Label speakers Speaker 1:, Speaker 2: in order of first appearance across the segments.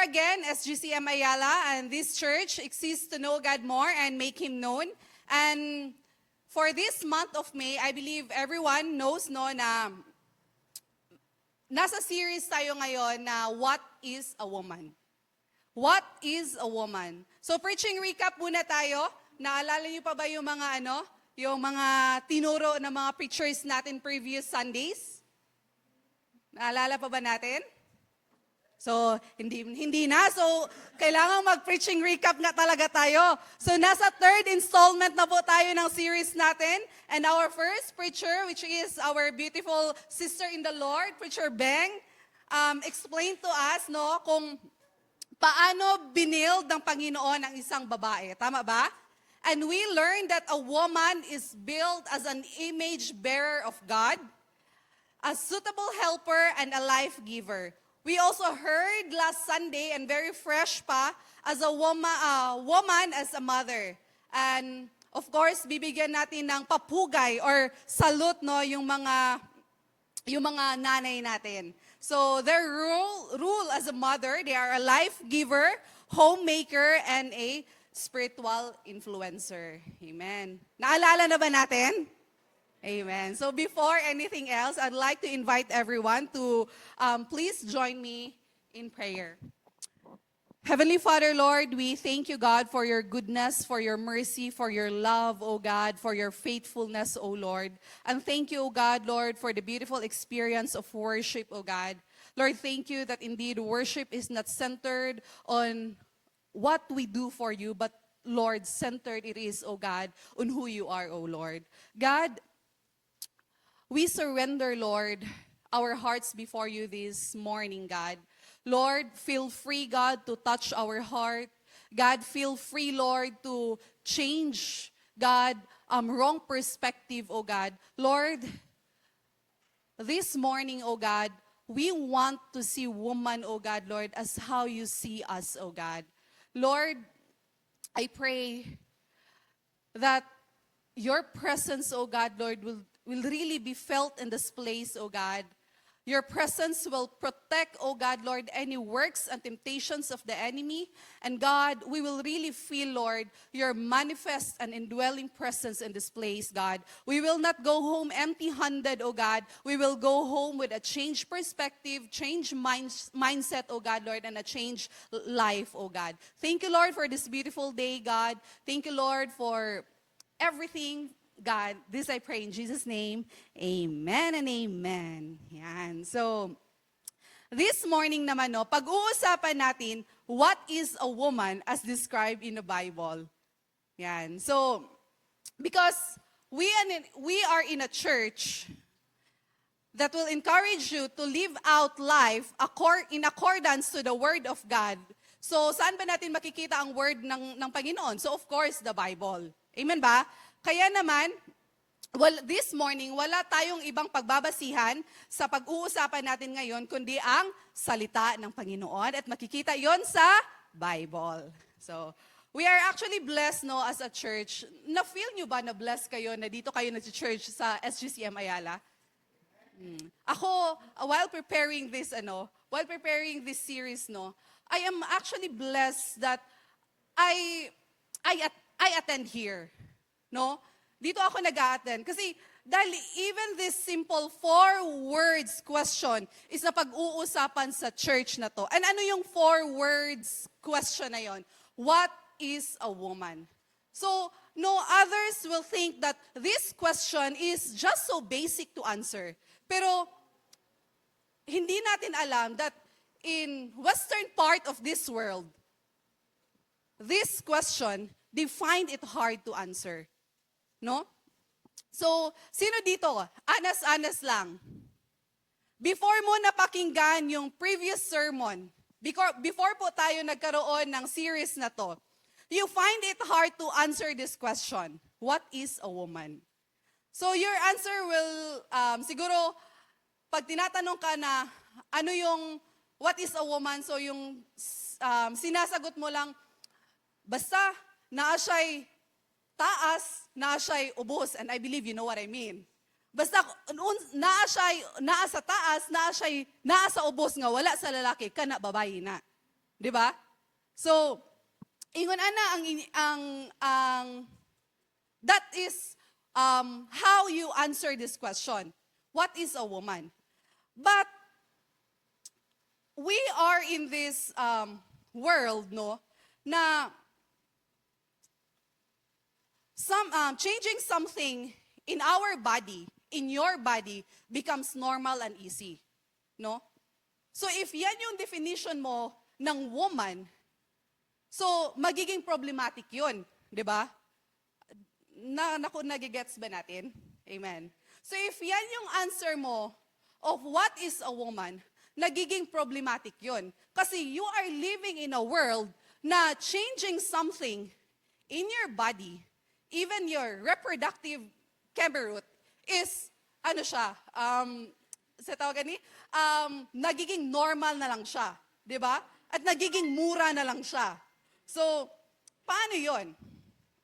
Speaker 1: again, SGCM Ayala, and this church exists to know God more and make Him known. And for this month of May, I believe everyone knows na nasa series tayo ngayon na What is a Woman? What is a woman? So preaching recap muna tayo. Naalala niyo pa ba yung mga tinuro ng mga preachers natin previous Sundays? Naalala pa ba natin? So, hindi na. So, kailangan mag-preaching recap nga talaga tayo. So, nasa third installment na po tayo ng series natin. And our first preacher, which is our beautiful sister in the Lord, Preacher Beng, explained to us kung paano binild ng Panginoon ang isang babae. Tama ba? And we learned that a woman is built as an image bearer of God, a suitable helper, and a life giver. We also heard last Sunday, and very fresh pa, as a woman as a mother. And of course, bibigyan natin ng papugay or salute yung mga nanay natin. So their rule as a mother, they are a life giver, homemaker, and a spiritual influencer. Amen. Naalala na ba natin? Amen. So before anything else, I'd like to invite everyone to please join me in prayer. Heavenly Father, Lord, we thank you, God, for your goodness, for your mercy, for your love, O God, for your faithfulness, O Lord. And thank you, O God, Lord, for the beautiful experience of worship, O God. Lord, thank you that indeed worship is not centered on what we do for you, but Lord, centered it is, O God, on who you are, O Lord. God, we surrender, Lord, our hearts before you this morning, God. Lord, feel free, God, to touch our heart. God, feel free, Lord, to change, God, wrong perspective, oh God. Lord, this morning, oh God, we want to see woman, oh God, Lord, as how you see us, oh God. Lord, I pray that your presence, oh God, Lord, will really be felt in this place, oh God. Your presence will protect, oh God, Lord, any works and temptations of the enemy. And God, we will really feel, Lord, your manifest and indwelling presence in this place, God. We will not go home empty-handed, oh God. We will go home with a changed perspective, changed mindset, oh God, Lord, and a changed life, oh God. Thank you, Lord, for this beautiful day, God. Thank you, Lord, for everything, God. This I pray in Jesus' name. Amen and amen. Yan. So, this morning naman, pag-uusapan natin, what is a woman as described in the Bible? Yan. So, because we are in a church that will encourage you to live out life in accordance to the Word of God. So, saan ba natin makikita ang Word ng Panginoon? So, of course, the Bible. Amen ba? Kaya naman, this morning, wala tayong ibang pagbabasihan sa pag-uusapan natin ngayon, kundi ang salita ng Panginoon. At makikita yon sa Bible. So, we are actually blessed as a church. Na-feel nyo ba na blessed kayo na dito kayo nag-church sa SGCM Ayala? Ako, while preparing this series, I am actually blessed that I attend here. No? Dito ako nag-a-attend. Kasi dahil even this simple 4 words question is na pag-uusapan sa church na to. And ano yung 4 words question na yon? What is a woman? So, others will think that this question is just so basic to answer. Pero, hindi natin alam that in western part of this world, this question, they find it hard to answer. No? So, sino dito? Anas-anas lang. Before mo napakinggan yung previous sermon, before po tayo nagkaroon ng series na to, you find it hard to answer this question. What is a woman? So, your answer will, siguro, pag tinatanong ka na, what is a woman? So, yung sinasagot mo lang, basta, naa siya'y taas, naa siya'y ubos, and I believe you know what I mean. Basta naa sa taas, naa sa ubos nga wala sa lalaki, kana babae na. 'Di ba? So, ingon ana ang that is how you answer this question. What is a woman? But we are in this world, no, na changing something in our body, in your body, becomes normal and easy. No? So if yan yung definition mo ng woman, so magiging problematic yun. Di ba? Nagigets ba natin? Amen. So if yan yung answer mo of what is a woman, nagiging problematic yun. Kasi you are living in a world na changing something in your body, even your reproductive cameroot, is, ano siya, sa tawag ni, nagiging normal na lang siya. Di ba? At nagiging mura na lang siya. So, paano yon?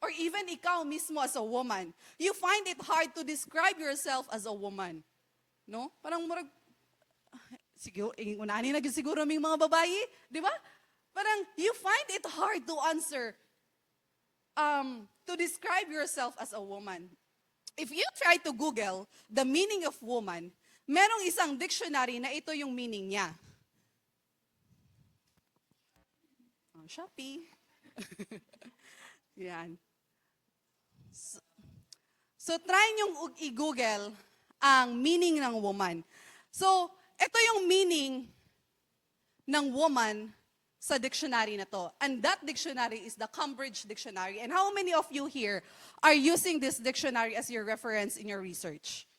Speaker 1: Or even ikaw mismo as a woman, you find it hard to describe yourself as a woman. No? Parang murag, siguro, unahin na siguro may mga babae, di ba? Parang you find it hard to answer, to describe yourself as a woman. If you try to Google the meaning of woman, merong isang dictionary na ito yung meaning niya. Shopee. Yan. So try niyong i-Google ang meaning ng woman. So, ito yung meaning ng woman sa dictionary na to. And that dictionary is the Cambridge Dictionary. And how many of you here are using this dictionary as your reference in your research?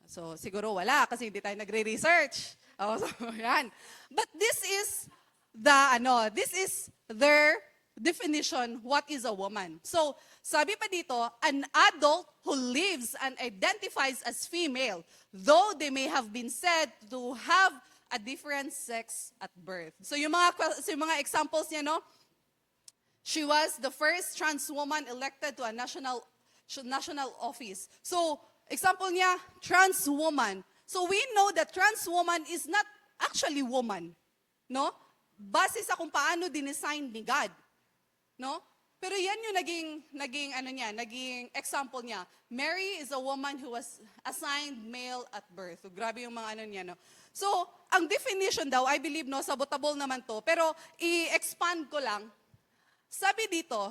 Speaker 1: So, siguro wala kasi hindi tayo nagre-research. Oh, so, yan. But this is their definition, what is a woman. So, sabi pa dito, an adult who lives and identifies as female, though they may have been said to have a different sex at birth. So, yung mga examples niya, no? She was the first trans woman elected to a national office. So, example niya, trans woman. So, we know that trans woman is not actually woman. No? Base sa kung paano dinesign ni God. No? Pero yan yung naging example niya. Mary is a woman who was assigned male at birth. So, grabe yung mga niya, no? So, ang definition daw, I believe, no, sabotable naman to, pero i-expand ko lang. Sabi dito,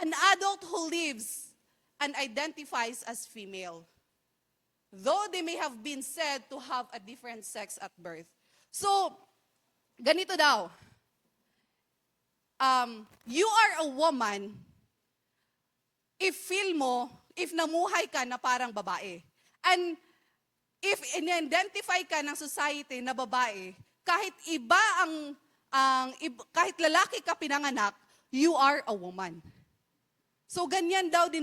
Speaker 1: an adult who lives and identifies as female, though they may have been said to have a different sex at birth. So, ganito daw, you are a woman if feel mo, if namuhay ka na parang babae. And if in-identify ka ng society na babae, kahit kahit lalaki ka pinanganak, you are a woman. So ganyan daw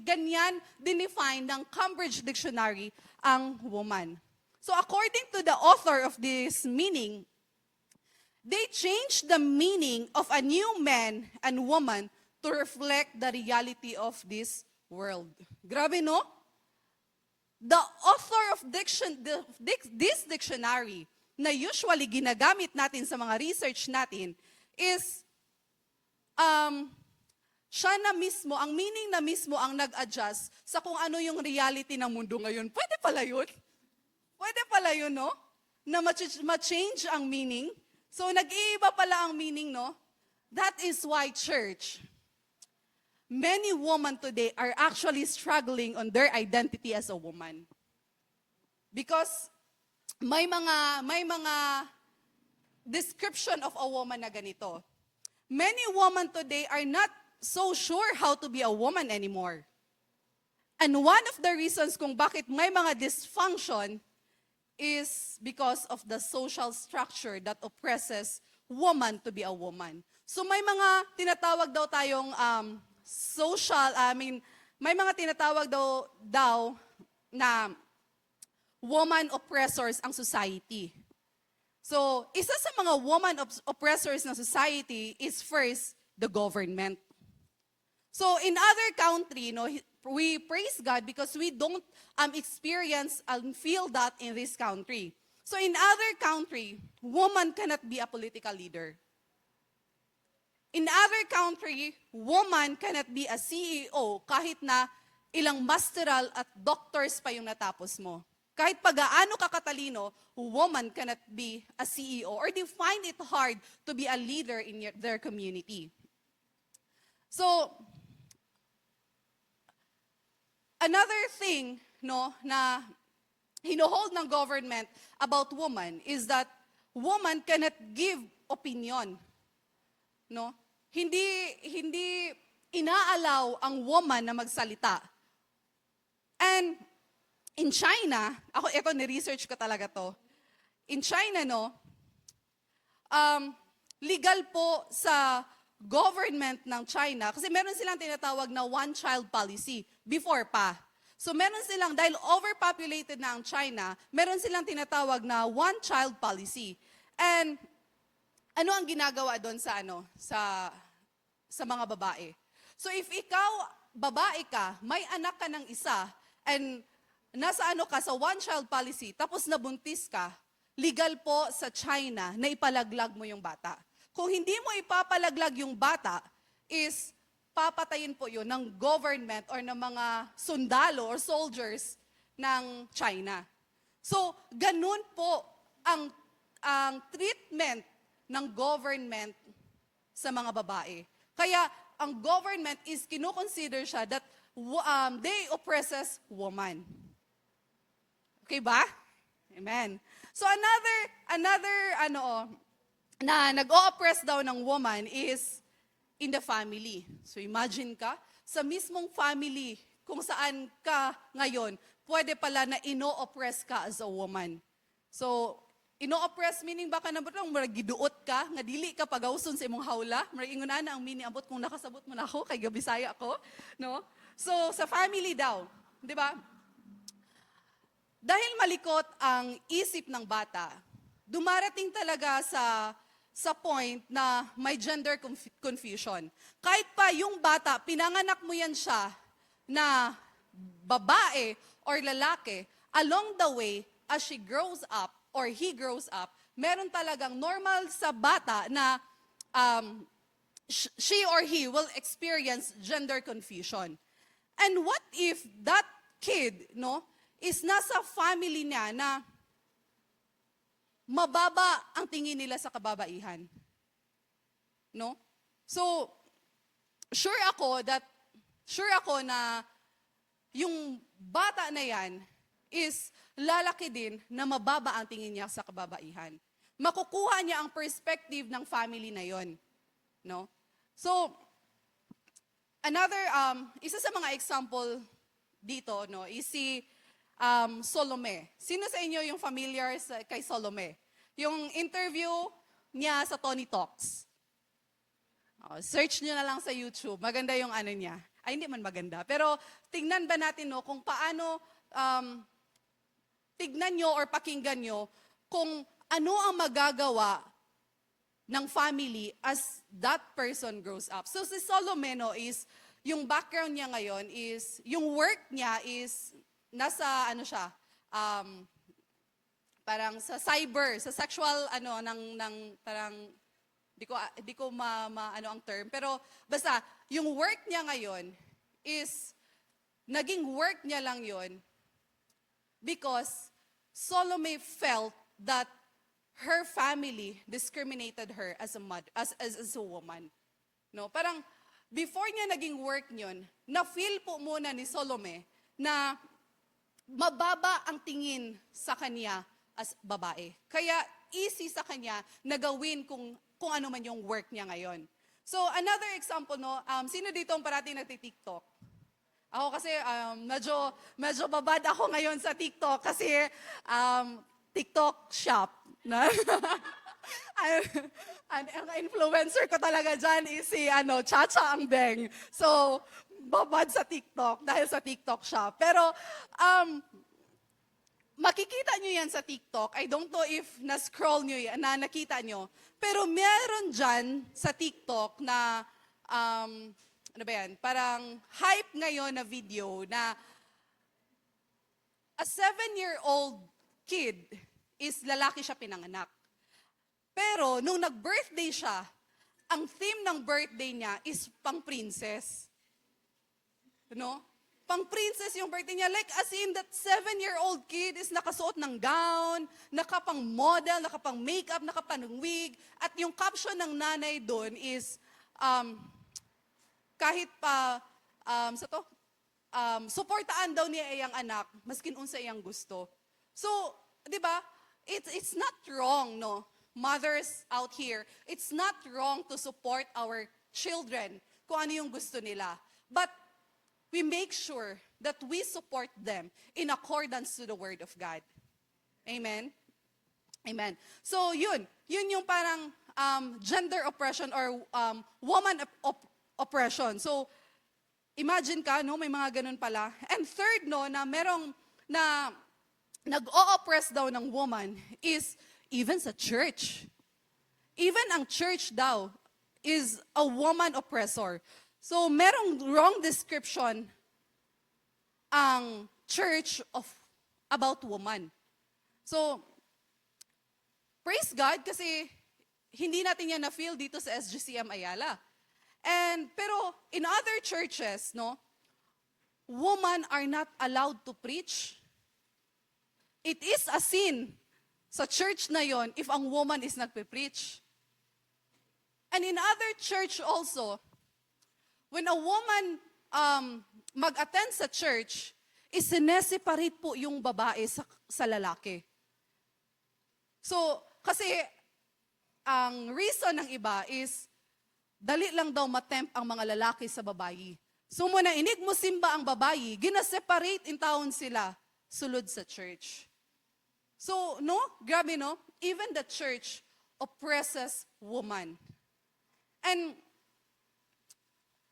Speaker 1: ganyan dinefine ng Cambridge Dictionary ang woman. So according to the author of this meaning, they changed the meaning of a new man and woman to reflect the reality of this world. Grabe, no? The author of this dictionary na usually ginagamit natin sa mga research natin is siya na mismo, ang meaning na mismo ang nag-adjust sa kung ano yung reality ng mundo ngayon. Pwede pala yun? Pwede pala yun, no? Na ma-change ang meaning. So, nag-iiba pala ang meaning, no? That is why, church, many women today are actually struggling on their identity as a woman. Because may mga description of a woman na ganito. Many women today are not so sure how to be a woman anymore. And one of the reasons kung bakit may mga dysfunction is because of the social structure that oppresses woman to be a woman. So may mga tinatawag daw tayong may mga tinatawag daw na woman oppressors ang society. So, isa sa mga woman oppressors ng society is first, the government. So, in other country, no, we praise God because we don't experience and feel that in this country. So, in other country, woman cannot be a political leader. In other country, woman cannot be a CEO kahit na ilang masteral at doctors pa yung natapos mo. Kahit pag-aano ka katalino, woman cannot be a CEO or they find it hard to be a leader in their community. So, another thing na hinohold ng government about woman is that woman cannot give opinion. No? Hindi inaalaw ang woman na magsalita. And in China, ito ni-research ko talaga to. In China, legal po sa government ng China, kasi meron silang tinatawag na one-child policy before pa. So meron silang, dahil overpopulated na ang China, meron silang tinatawag na one-child policy. And ano ang ginagawa doon sa mga babae? So if ikaw, babae ka, may anak ka ng isa, and nasa sa one-child policy, tapos nabuntis ka, legal po sa China na ipalaglag mo yung bata. Kung hindi mo ipapalaglag yung bata, is papatayin po yun ng government or ng mga sundalo or soldiers ng China. So, ganun po ang treatment ng government sa mga babae. Kaya, ang government is kinoconsider siya that they oppresses woman. Okay ba? Amen. So another na nag-o-oppress daw ng woman is in the family. So imagine ka, sa mismong family kung saan ka ngayon, pwede pala na ino-oppress ka as a woman. So, ino-oppress meaning baka na butang giduot ka, nga dili ka pagawson sa imong hawla, marag inguna na ang mini-abot kung nakasabot mo na ako, kay Gabisaya ako, no? So, sa family daw, di ba? Dahil malikot ang isip ng bata, dumarating talaga sa point na may gender confusion. Kahit pa yung bata, pinanganak mo yan siya na babae or lalaki, along the way, as she grows up or he grows up, meron talagang normal sa bata na she or he will experience gender confusion. And what if that kid, is nasa family niya na mababa ang tingin nila sa kababaihan? No? So, sure ako na yung bata na yan is lalaki din na mababa ang tingin niya sa kababaihan. Makukuha niya ang perspective ng family na yon. No? So, isa sa mga example dito, is si Salome. Sino sa inyo yung familiar kay Salome? Yung interview niya sa Tony Talks. Search niyo na lang sa YouTube. Maganda yung niya. Ay, hindi man maganda. Pero tingnan ba natin kung paano, tignan nyo or pakinggan nyo kung ano ang magagawa ng family as that person grows up. So si Salome is, yung background niya ngayon is, yung work niya is, nasa parang sa cyber, sa sexual, parang, di ko ang term, pero basta, yung work niya ngayon is, naging work niya lang yon because Salome felt that her family discriminated her as a woman. No, parang before niya naging work niyon, na-feel po muna ni Salome na mababa ang tingin sa kanya as babae. Kaya easy sa kanya na gawin kung ano man yung work niya ngayon. So another example, sino dito ang parating nagti-TikTok? Ako kasi medyo babad ako ngayon sa TikTok kasi TikTok shop. Ang influencer ko talaga dyan is si Chacha Angbeng. So, babad sa TikTok dahil sa TikTok shop. Pero, makikita nyo yan sa TikTok. I don't know if na-scroll nyo yan, na nakita nyo. Pero meron dyan sa TikTok na, parang hype ngayon na video na a 7-year-old kid is lalaki siya pinanganak. Pero nung nag-birthday siya, ang theme ng birthday niya is pang-princess. No? Pang-princess yung birthday niya. Like as in that 7-year-old kid is nakasuot ng gown, nakapang-model, nakapang-makeup, nakapang-wig. At yung caption ng nanay doon is, kahit pa, suportaan daw niya iyang anak, maskin unsa iyang gusto. So, di ba, it's not wrong, no? Mothers out here, it's not wrong to support our children kung ano yung gusto nila. But we make sure that we support them in accordance to the Word of God. Amen? Amen. So yun yung parang gender oppression or woman oppression. So imagine ka, no, may mga ganun pala. And third, no, na merong na nag-o-oppress daw ng woman is even sa church. Even ang church daw is a woman oppressor. So, merong wrong description ang church about woman. So, praise God kasi hindi natin yan na-feel dito sa SGCM Ayala. Pero in other churches, no, women are not allowed to preach. It is a sin sa church na yon if ang woman is nagpe-preach. And in other church also, when a woman mag-attend sa church, isineseparate po yung babae sa lalaki. So, kasi ang reason ng iba is, dali lang daw matempt ang mga lalaki sa babayi. So muna inig mo simba ang babayi, gina-separate in taon sila, sulod sa church. So, no? Grabe, no? Even the church oppresses woman. And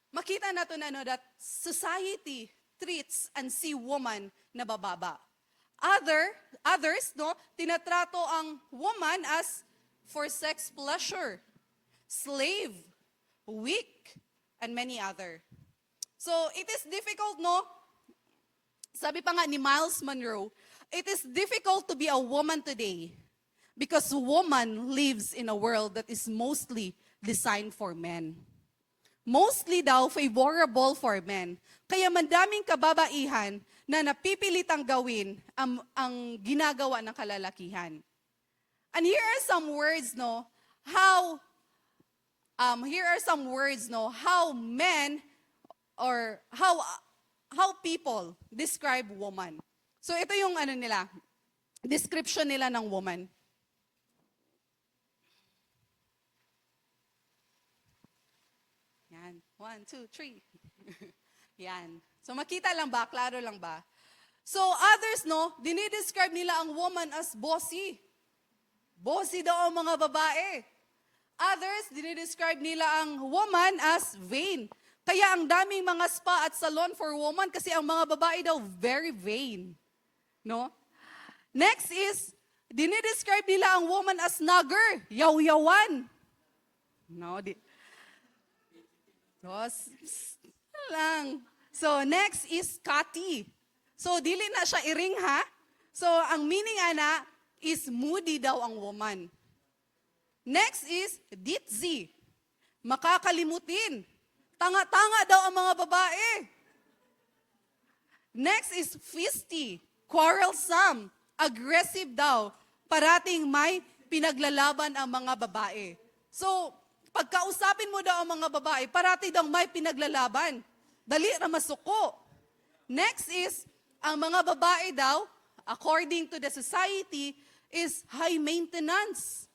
Speaker 1: makita nato na that society treats and see woman na bababa. Others, no, tinatrato ang woman as for sex pleasure, slave, weak, and many other. So it is difficult, no? Sabi pa nga ni Miles Monroe, it is difficult to be a woman today because woman lives in a world that is mostly designed for men. Mostly daw favorable for men. Kaya madaming kababaihan na napipilitang gawin ang ginagawa ng kalalakihan. And here are some words, no, how men or how people describe woman. So ito yung description nila ng woman. Yan. 1, 2, 3. Yan. So makita lang ba? Klaro lang ba? So others, no, dinidescribe nila ang woman as bossy. Bossy daw ang mga babae. Others, dinidescribe nila ang woman as vain. Kaya ang daming mga spa at salon for woman kasi ang mga babae daw very vain. No? Next is, dinidescribe nila ang woman as nagger, yaw-yawan. No, lang. So, next is Kati. So, dili na siya iring ha. So, ang meaning ana is moody daw ang woman. Next is Ditzi. Makakalimutin. Tanga-tanga daw ang mga babae. Next is Fisty. Quarrelsome. Aggressive daw. Parating may pinaglalaban ang mga babae. So, pagkausapin mo daw ang mga babae, parati daw may pinaglalaban. Dali na masuko. Next is, ang mga babae daw, according to the society, is high maintenance.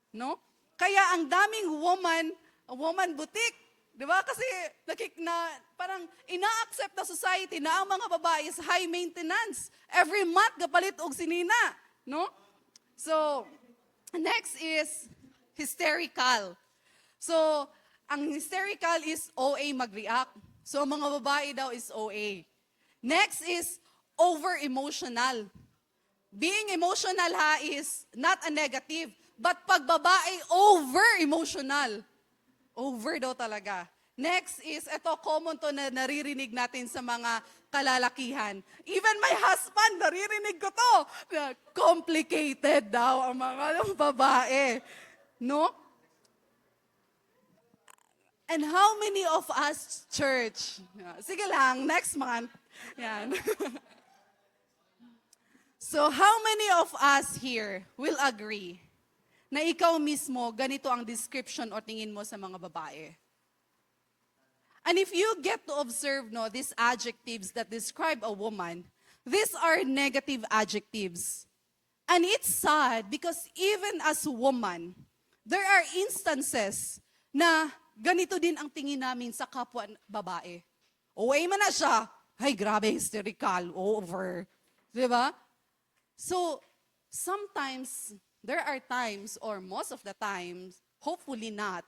Speaker 1: No? Kaya ang daming woman boutique, di ba? Kasi parang ina-accept na society na ang mga babae is high maintenance. Every month, kapalit og sinina. No? So, next is hysterical. So, ang hysterical is OA mag-react. So, ang mga babae daw is OA. Next is over-emotional. Being emotional is not a negative. But pag babae, over-emotional. Over daw talaga. Next is, ito common to na naririnig natin sa mga kalalakihan. Even my husband, naririnig ko to. Complicated daw ang mga babae. No? And how many of us, church? Sige lang, next month. Yan. So how many of us here will agree na ikaw mismo, ganito ang description o tingin mo sa mga babae? And if you get to observe these adjectives that describe a woman, these are negative adjectives. And it's sad because even as a woman, there are instances na ganito din ang tingin namin sa kapwa babae. OA man na siya, ay grabe, hysterical, over. Diba? So, sometimes, there are times, or most of the times, hopefully not,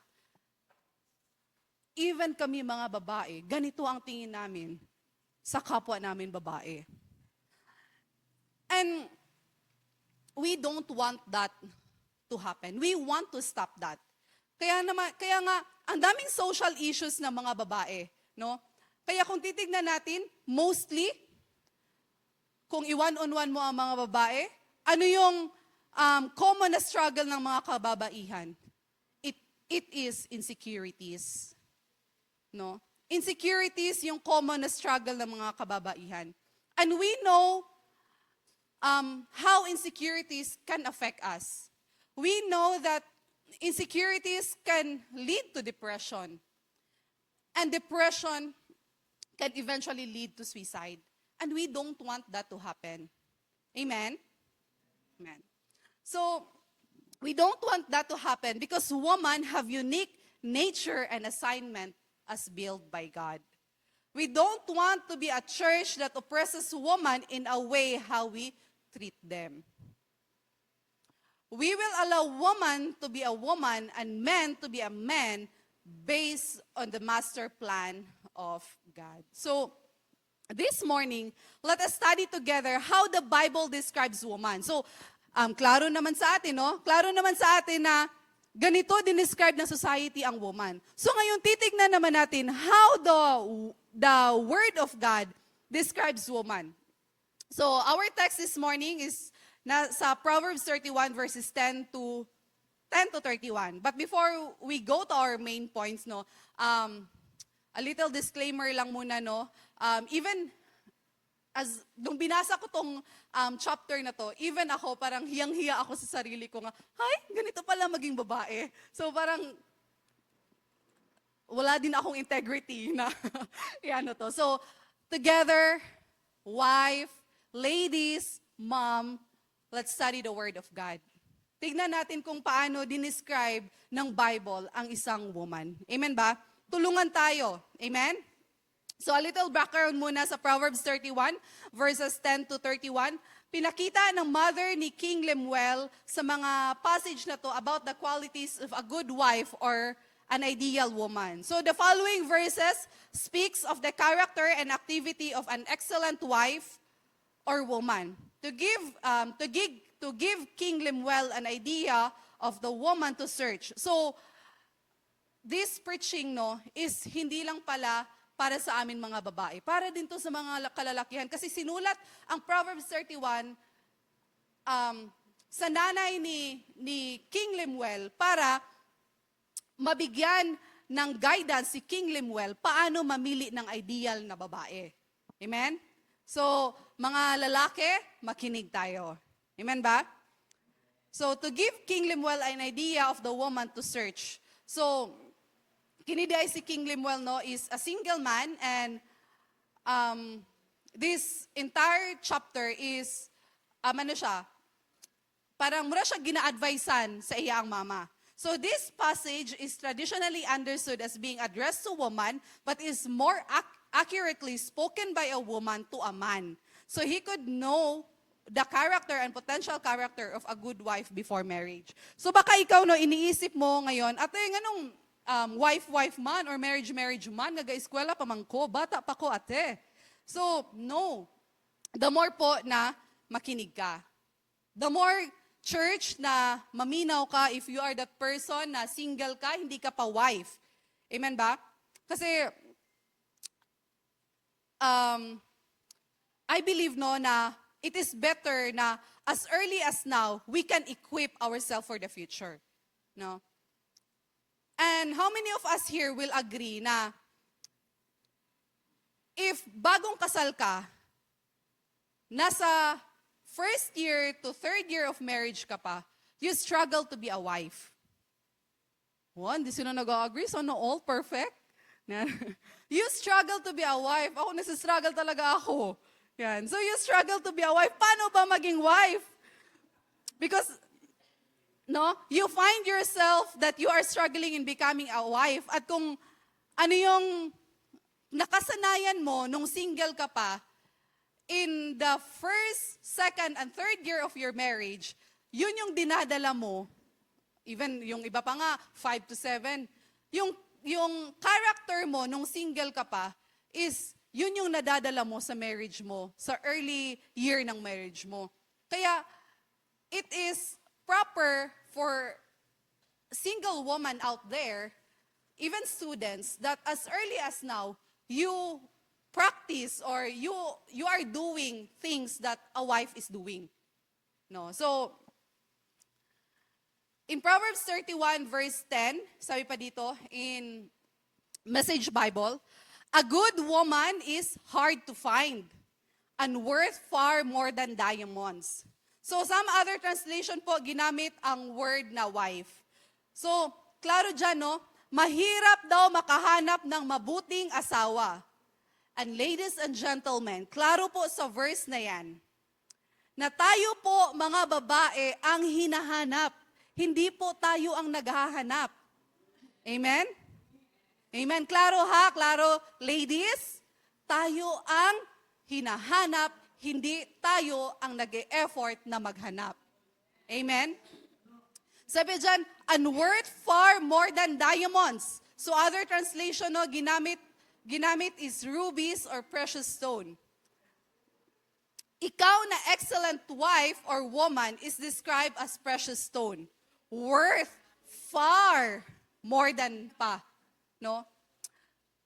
Speaker 1: even kami mga babae, ganito ang tingin namin sa kapwa namin babae. And we don't want that to happen. We want to stop that. Kaya nga, ang daming social issues ng mga babae, no? Kaya kung titignan natin, mostly, kung i-one-on-one mo ang mga babae, ano yung common na struggle ng mga kababaihan? It is insecurities. No? Insecurities yung common na struggle ng mga kababaihan. And we know how insecurities can affect us. We know that insecurities can lead to depression. And depression can eventually lead to suicide. And we don't want that to happen. Amen? Amen. So, we don't want that to happen because women have unique nature and assignment as built by God. We don't want to be a church that oppresses women in a way how we treat them. We will allow woman to be a woman and men to be a man based on the master plan of God. So, this morning, let us study together how the Bible describes woman. So, klaro naman sa atin, no? Klaro naman sa atin na ganito din-describe ng society ang woman. So ngayon, titignan naman natin how the Word of God describes woman. So our text this morning is sa Proverbs 31 verses 10 to 31. But before we go to our main points, no, a little disclaimer lang muna, no. Even as nung binasa ko tong chapter na to, even ako parang hiyang-hiya ako sa sarili ko nga, ganito pala maging babae. So parang wala din akong integrity na yan to. So together, wife, ladies, mom, let's study the Word of God. Tignan natin kung paano dinescribe ng Bible ang isang woman. Amen ba? Tulungan tayo. Amen? So a little background muna sa Proverbs 31, verses 10 to 31. Pinakita ng mother ni King Lemuel sa mga passage na to about the qualities of a good wife or an ideal woman. So the following verses speaks of the character and activity of an excellent wife or woman. To give King Lemuel an idea of the woman to search. So this preaching is hindi lang pala para sa amin mga babae. Para din to sa mga kalalakihan. Kasi sinulat ang Proverbs 31 sa nanay ni King Lemuel para mabigyan ng guidance si King Lemuel paano mamili ng ideal na babae. Amen? So, mga lalaki, makinig tayo. Amen ba? So, to give King Lemuel an idea of the woman to search. So, kiniday si King Lemuel is a single man, and this entire chapter is, parang mura siya gina-advisean sa iyang mama. So this passage is traditionally understood as being addressed to woman, but is more accurately spoken by a woman to a man. So he could know the character and potential character of a good wife before marriage. So baka ikaw iniisip mo ngayon, ate, ganong wife man or marriage man, naga-eskwela pa man ko, bata pa ko ate. So, no. The more po na makinig ka. The more church na maminaw ka if you are that person na single ka, hindi ka pa wife. Amen ba? Kasi, I believe na it is better na as early as now, we can equip ourselves for the future. No? And how many of us here will agree na if bagong kasal ka, nasa first year to third year of marriage ka pa, you struggle to be a wife. Hindi sino nag-agree, so no all perfect. You struggle to be a wife. Ako, nasistruggle talaga ako. Yan. So you struggle to be a wife. Paano ba maging wife? Because, you find yourself that you are struggling in becoming a wife. At kung ano yung nakasanayan mo nung single ka pa, in the first, second, and third year of your marriage, yun yung dinadala mo. Even yung iba pa nga, 5 to 7. Yung character mo nung single ka pa is yun yung nadadala mo sa marriage mo, sa early year ng marriage mo. Kaya, it is proper for single woman out there, even students, that as early as now, you practice or you are doing things that a wife is doing. So, in Proverbs 31 verse 10, sabi pa dito in Message Bible, a good woman is hard to find and worth far more than diamonds. So some other translation po, ginamit ang word na wife. So, klaro dyan, mahirap daw makahanap ng mabuting asawa. And ladies and gentlemen, klaro po sa verse na yan, na tayo po mga babae ang hinahanap. Hindi po tayo ang naghahanap. Amen? Amen. Klaro ha? Klaro, ladies? Tayo ang hinahanap, hindi tayo ang nag-e-effort na maghanap. Amen? Sabi dyan, and worth far more than diamonds. So other translation, ginamit is rubies or precious stone. Ikaw na excellent wife or woman is described as precious stone. Worth far more than pa.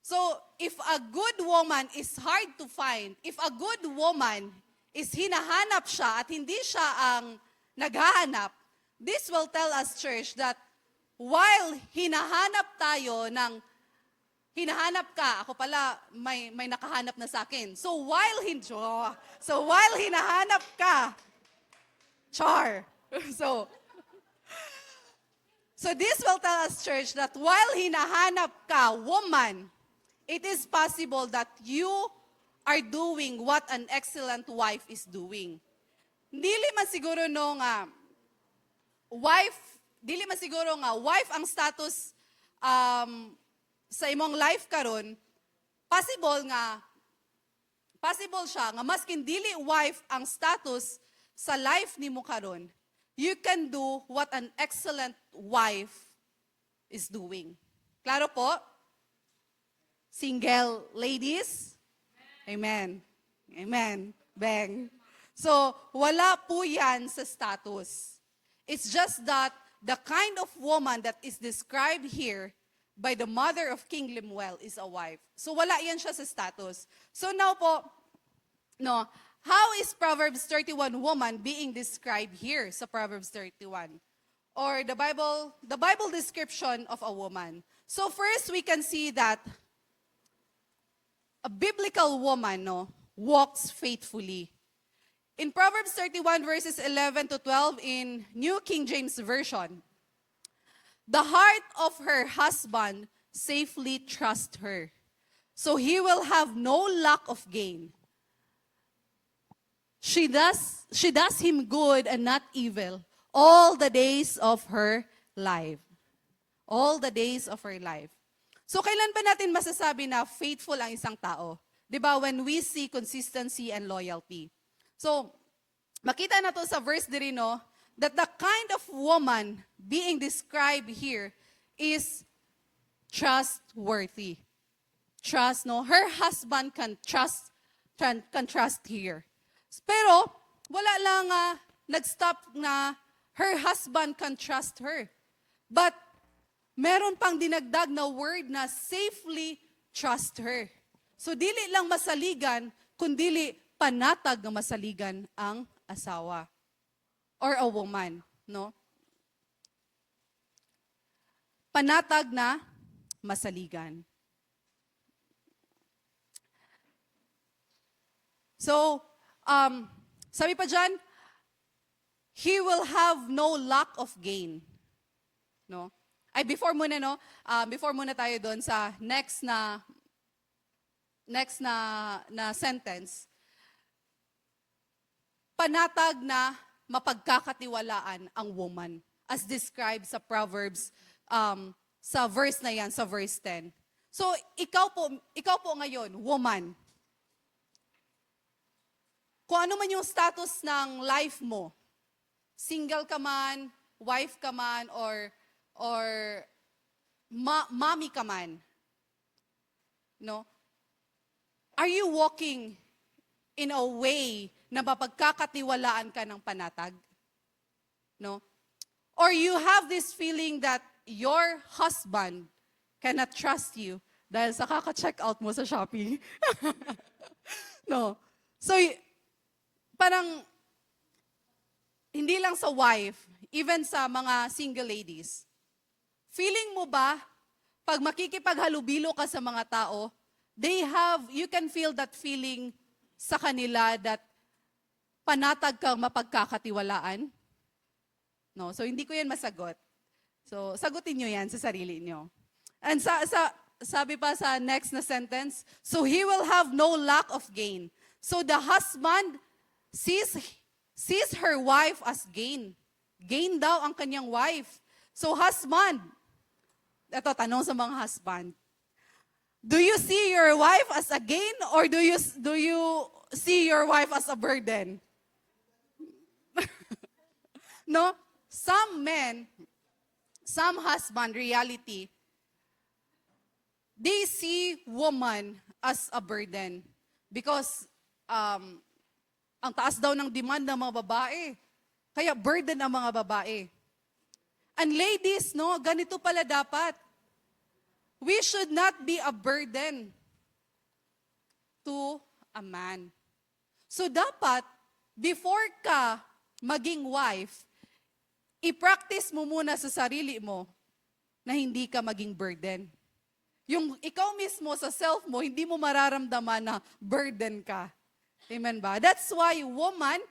Speaker 1: So, if a good woman is hard to find, if a good woman is hinahanap siya at hindi siya ang naghahanap, this will tell us, church, that while hinahanap tayo ng hinahanap ka, ako pala may nakahanap na sa akin. So while hinahanap ka, So this will tell us, church, that while hinahanap ka, woman, it is possible that you are doing what an excellent wife is doing. Dili man siguro wife ang status sa imong life karon, possible siya nga maskin dili wife ang status sa life nimo karon, you can do what an excellent wife is doing. Klaro po? Single ladies? Amen. Amen. Bang. So, wala po yan sa status. It's just that the kind of woman that is described here by the mother of King Lemuel is a wife. So, wala yan siya sa status. So, now po, how is Proverbs 31 woman being described here sa Proverbs 31? Or the Bible description of a woman. So first, we can see that a biblical woman walks faithfully. In Proverbs 31 verses 11 to 12 in New King James Version, the heart of her husband safely trusts her, so he will have no lack of gain. She does him good and not evil all the days of her life. All the days of her life. So kailan ba natin masasabi na faithful ang isang tao? 'Di ba? When we see consistency and loyalty. So makita na to sa verse diri that the kind of woman being described here is trustworthy. Trust, her husband can trust here. Pero wala lang nag-stop na her husband can trust her. But meron pang dinagdag na word na safely trust her. So dili lang masaligan, kundili panatag na masaligan ang asawa or a woman, panatag na masaligan. So, sabi pa dyan, he will have no lack of gain. No? Ay, before muna tayo doon sa next na sentence. Panatag na mapagkakatiwalaan ang woman as described sa Proverbs sa verse na yan, sa verse 10. So, ikaw po ngayon, woman, kung ano man yung status ng life mo, single ka man, wife ka man, or mommy ka man, no? Are you walking in a way na mapagkakatiwalaan ka ng panatag? No? Or you have this feeling that your husband cannot trust you dahil sa kaka-check out mo sa Shopee? No. So, parang, hindi lang sa wife, even sa mga single ladies, feeling mo ba, pag makikipaghalubilo ka sa mga tao, you can feel that feeling sa kanila that panatag kang mapagkakatiwalaan? No, so hindi ko yan masagot. So, sagutin nyo yan sa sarili nyo. And sabi pa sa next na sentence, so he will have no lack of gain. So the husband sees her wife as gain. Gain daw ang kanyang wife. So husband, ito tanong sa mga husband, do you see your wife as a gain or do you see your wife as a burden? No? Some men, some husband, reality, they see woman as a burden because ang taas daw ng demand ng mga babae. Kaya burden ang mga babae. And ladies, no, ganito pala dapat. We should not be a burden to a man. So dapat, before ka maging wife, i-practice mo muna sa sarili mo na hindi ka maging burden. Yung ikaw mismo sa self mo, hindi mo mararamdaman na burden ka. Amen ba? That's why woman,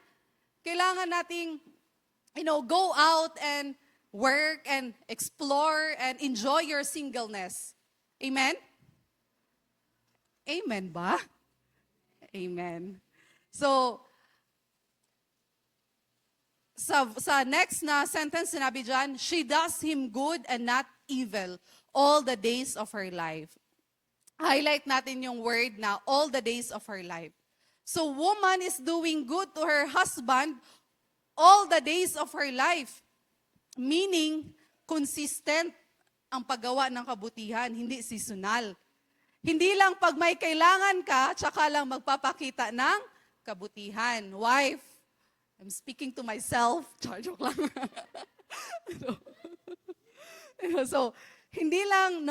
Speaker 1: kailangan nating, go out and work and explore and enjoy your singleness. Amen? Amen ba? Amen. So, sa next na sentence sinabi dyan, she does him good and not evil all the days of her life. Highlight natin yung word na all the days of her life. So, woman is doing good to her husband all the days of her life. Meaning, consistent ang paggawa ng kabutihan, hindi seasonal. Hindi lang pag may kailangan ka, tsaka lang magpapakita ng kabutihan. Wife, I'm speaking to myself. Joke lang. So, hindi lang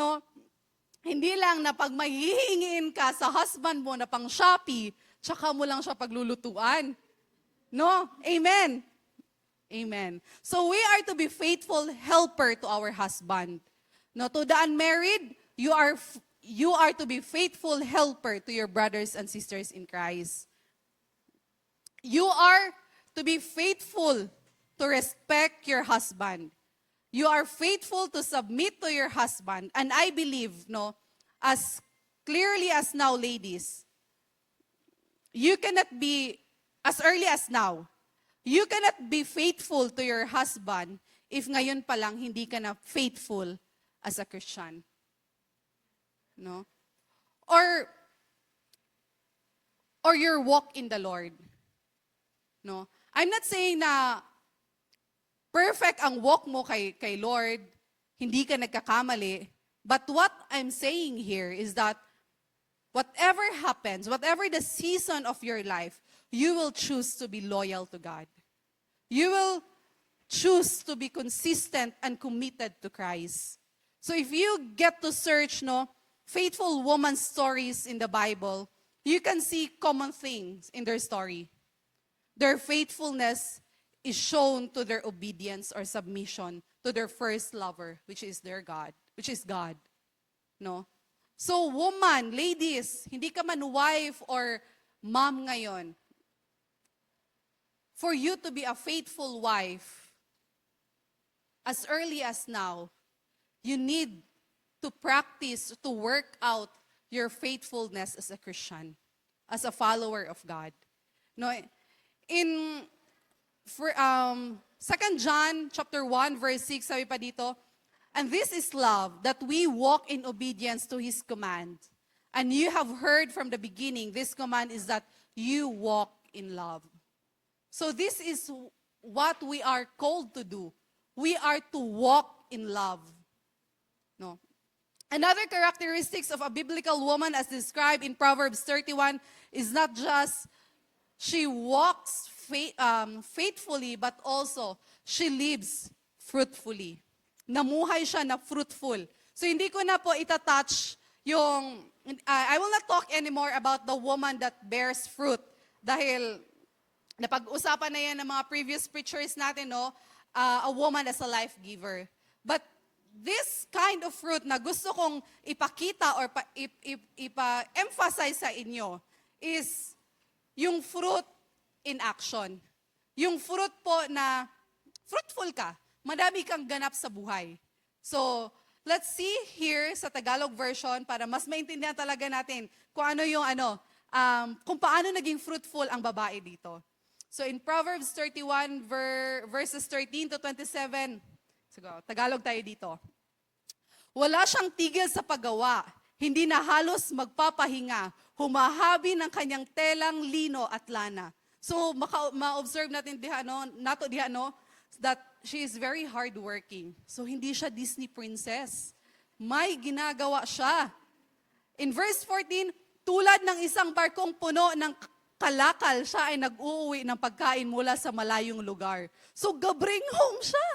Speaker 1: na pag may hihingin ka sa husband mo na pang Shopee, tsaka mo lang siya paglulutuan. No? Amen. Amen. So we are to be faithful helper to our husband. No, to the unmarried, you are to be faithful helper to your brothers and sisters in Christ. You are to be faithful to respect your husband. You are faithful to submit to your husband. And I believe, as clearly as now, ladies, you cannot be, as early as now, you cannot be faithful to your husband if ngayon pa lang hindi ka na faithful as a Christian. No? Or your walk in the Lord. No? I'm not saying na perfect ang walk mo kay Lord, hindi ka nagkakamali, but what I'm saying here is that whatever happens, whatever the season of your life, you will choose to be loyal to God. You will choose to be consistent and committed to Christ. So if you get to search, faithful woman stories in the Bible, you can see common things in their story. Their faithfulness is shown to their obedience or submission to their first lover, which is their God. which is God. No? So woman, ladies, hindi ka man wife or mom ngayon. For you to be a faithful wife, as early as now, you need to practice, to work out your faithfulness as a Christian, as a follower of God. No, in 2 John chapter 1 verse 6, sabi pa dito, and this is love, that we walk in obedience to His command. And you have heard from the beginning, this command is that you walk in love. So this is what we are called to do. We are to walk in love. No. Another characteristics of a biblical woman as described in Proverbs 31 is not just she walks faithfully, but also she lives fruitfully. Namuhay siya na fruitful. So hindi ko na po itatouch yung, I will not talk anymore about the woman that bears fruit. Dahil napag-usapan na yan ng mga previous preachers natin, no? A woman as a life giver. But this kind of fruit na gusto kong ipakita or ipa-emphasize sa inyo is yung fruit in action. Yung fruit po na fruitful ka, madami kang ganap sa buhay. So, let's see here sa Tagalog version para mas maintindihan talaga natin kung ano yung kung paano naging fruitful ang babae dito. So in Proverbs 31 verses 13 to 27, siguro, Tagalog tayo dito. Wala siyang tigil sa paggawa, hindi na halos magpapahinga, humahabi ng kanyang telang, lino at lana. So ma-observe natin that she is very hardworking. So hindi siya Disney princess. May ginagawa siya. In verse 14, tulad ng isang barkong puno ng kalakal, siya ay nag-uuwi ng pagkain mula sa malayong lugar. So, gabring home siya.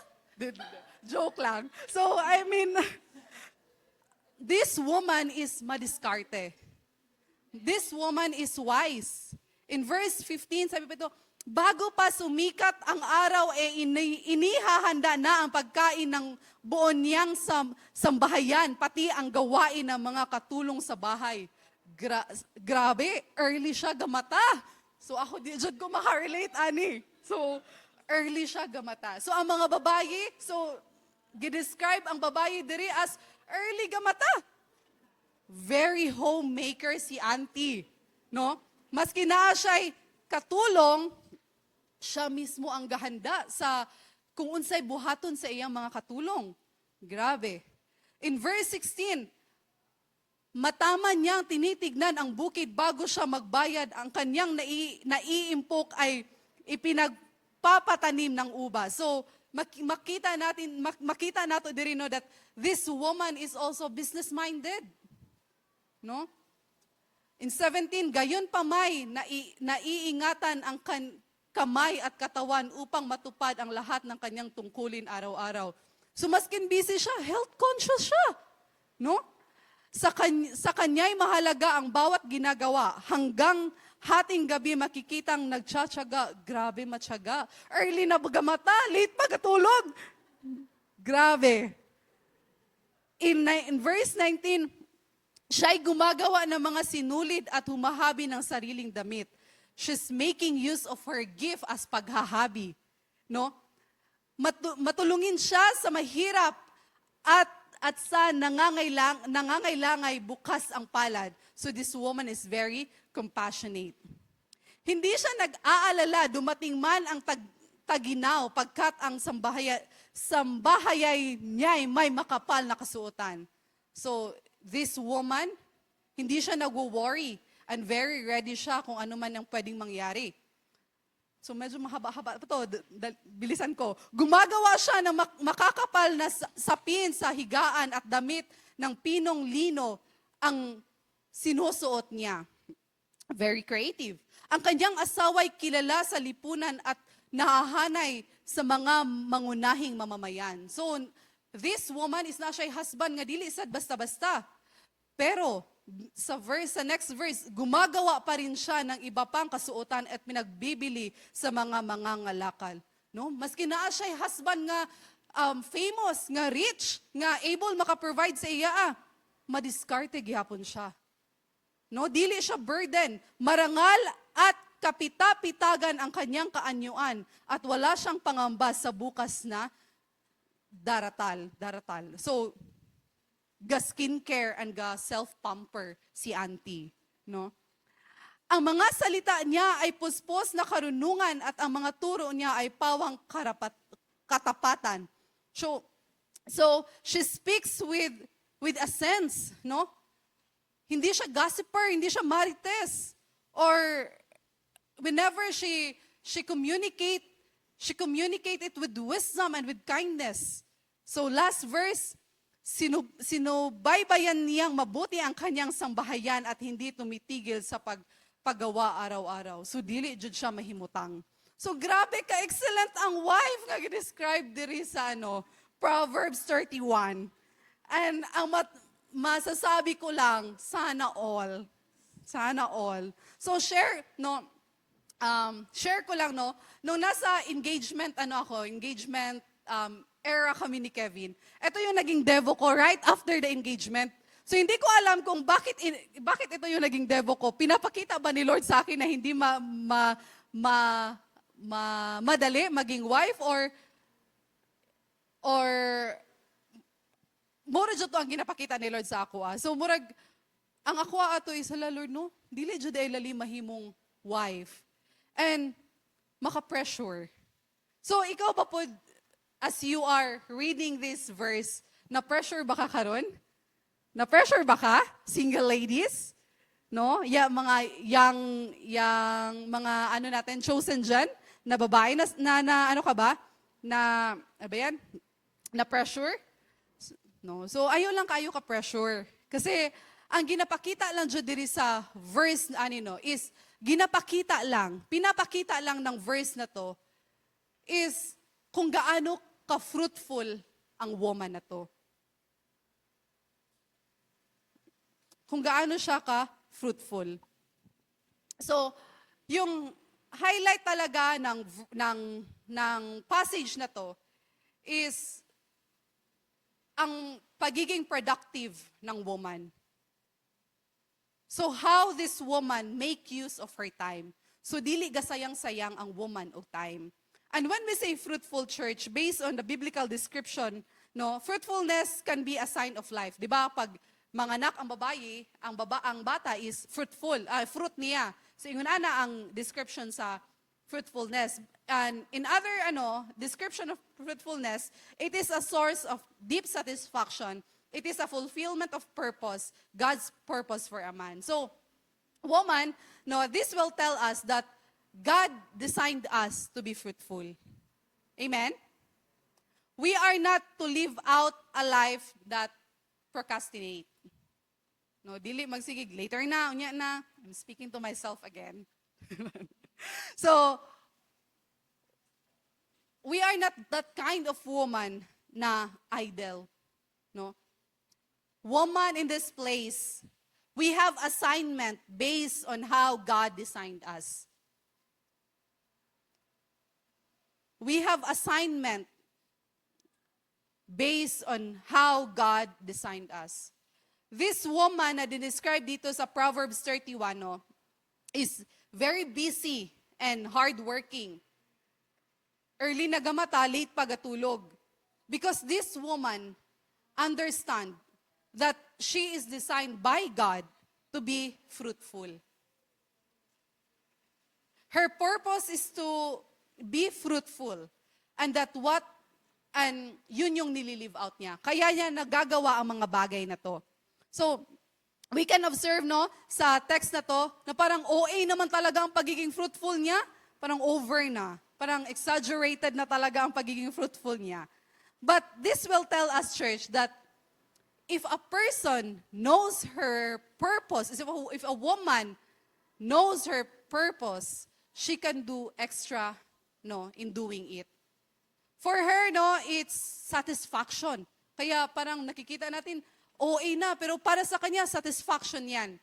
Speaker 1: Joke lang. So, I mean, this woman is madiskarte. This woman is wise. In verse 15, sabi pa ito, bago pa sumikat ang araw, inihahanda na ang pagkain ng buo niyang sambahayan, pati ang gawain ng mga katulong sa bahay. Grabe, early siya gamata. So ako di dyan ko makarelate, ani. So, early siya gamata. So ang mga babae, so gidescribe ang babae diri as early gamata. Very homemaker si auntie. No? Maski na siya'y katulong, siya mismo ang gahanda sa kung unsay buhaton sa iyang mga katulong. Grabe. In verse 16, matama niyang tinitignan ang bukid bago siya magbayad. Ang kanyang naiimpok ay ipinagpapatanim ng uba. So, makita nato diri no that this woman is also business-minded. No? In 17, gayon pa may naiingatan ang kamay at katawan upang matupad ang lahat ng kanyang tungkulin araw-araw. So, maskin busy siya, health conscious siya. No? Sa kanya'y mahalaga ang bawat ginagawa. Hanggang hating gabi makikitang nagtsatsaga. Grabe matyaga. Early na gamata, late pagkatulog. Grabe. In verse 19, siya'y gumagawa ng mga sinulid at humahabi ng sariling damit. She's making use of her gift as paghahabi. No? Matulungin siya sa mahirap at sa nangangailangan bukas ang palad. So this woman is very compassionate. Hindi siya nag-aalala, dumating man ang taginaw pagkat ang sambahayay niya'y may makapal na kasuotan. So this woman, hindi siya nag-worry and very ready siya kung ano man ang pwedeng mangyari. So medyo mahaba-haba ito, bilisan ko. Gumagawa siya ng makakapal na sapin sa higaan at damit ng pinong lino ang sinusuot niya. Very creative. Ang kanyang asawa'y kilala sa lipunan at nahahanay sa mga mangunahing mamamayan. So this woman is not siya husband nga dili sad basta-basta. Pero sa next verse, gumagawa pa rin siya ng iba pang kasuotan at pinagbibili sa mga mangangalakal. No? Maski naa siya husband nga famous, nga rich, nga able maka-provide sa iya, madiskarte gihapon siya. No, dili siya burden, marangal at kapita-pitagan ang kanyang kaanyuan at wala siyang pangamba sa bukas na daratal. So, ga skincare and ga self-pamper si auntie, no? Ang mga salita niya ay puspos na karunungan at ang mga turo niya ay pawang katapatan. So she speaks with a sense, no? Hindi siya gossiper, hindi siya marites. Or whenever she communicate it with wisdom and with kindness. So last verse, sinubaybayan niyang mabuti ang kanyang sambahayan at hindi tumitigil sa paggawa araw-araw. So dili jud siya mahimutang. So grabe ka excellent ang wife nga gi-describe diri sa Proverbs 31. And ang masasabi ko lang, sana all. Sana all. So share ko lang nung nasa engagement era kami ni Kevin. Ito yung naging devo ko right after the engagement. So hindi ko alam kung bakit ito yung naging devo ko. Pinapakita ba ni Lord sa akin na hindi madali maging wife or mura jud to ang ginapakita ni Lord sa ako. So murag ang ako ato is hala Lord no, dili jud ay lali mahimong wife. And maka-pressure. So ikaw pa pod as you are reading this verse, na pressure ba ka karon? Na-pressure ba ka? Single ladies? No? Mga mga natin, chosen dyan, na babae, na ano ka ba? Na yan? Na-pressure? No? So, ayaw lang kayo ka-pressure. Kasi, ang ginapakita lang dyan diri sa verse, is, pinapakita lang ng verse na to, is, kung gaano ka-fruitful ang woman na to. Kung gaano siya ka-fruitful. So, yung highlight talaga ng passage na to is ang pagiging productive ng woman. So, how this woman make use of her time. So, dili gasayang-sayang ang woman o time. And when we say fruitful church, based on the biblical description, fruitfulness can be a sign of life. Di ba? Pag manganak ang babae, ang bata is fruitful, fruit niya. So, ingon na ang description sa fruitfulness. And in other description of fruitfulness, it is a source of deep satisfaction. It is a fulfillment of purpose, God's purpose for a man. So, woman, this will tell us that God designed us to be fruitful. Amen? We are not to live out a life that procrastinate. No, dili magsigig later na, unya na. I'm speaking to myself again. So, we are not that kind of woman na idle. No? Woman in this place, we have assignment based on how God designed us. We have assignment based on how God designed us. This woman na describe dito sa Proverbs 31 is very busy and hardworking. Early nagamata, late pagatulog. Because this woman understand that she is designed by God to be fruitful. Her purpose is to be fruitful. And yun yung nililive out niya. Kaya niya nagagawa ang mga bagay na to. So, we can observe sa text na to, na parang OA naman talaga ang pagiging fruitful niya, parang over na, parang exaggerated na talaga ang pagiging fruitful niya. But this will tell us, church, that if a person knows her purpose, if a woman knows her purpose, she can do extra in doing it. For her, it's satisfaction. Kaya parang nakikita natin, OA na, pero para sa kanya, satisfaction yan.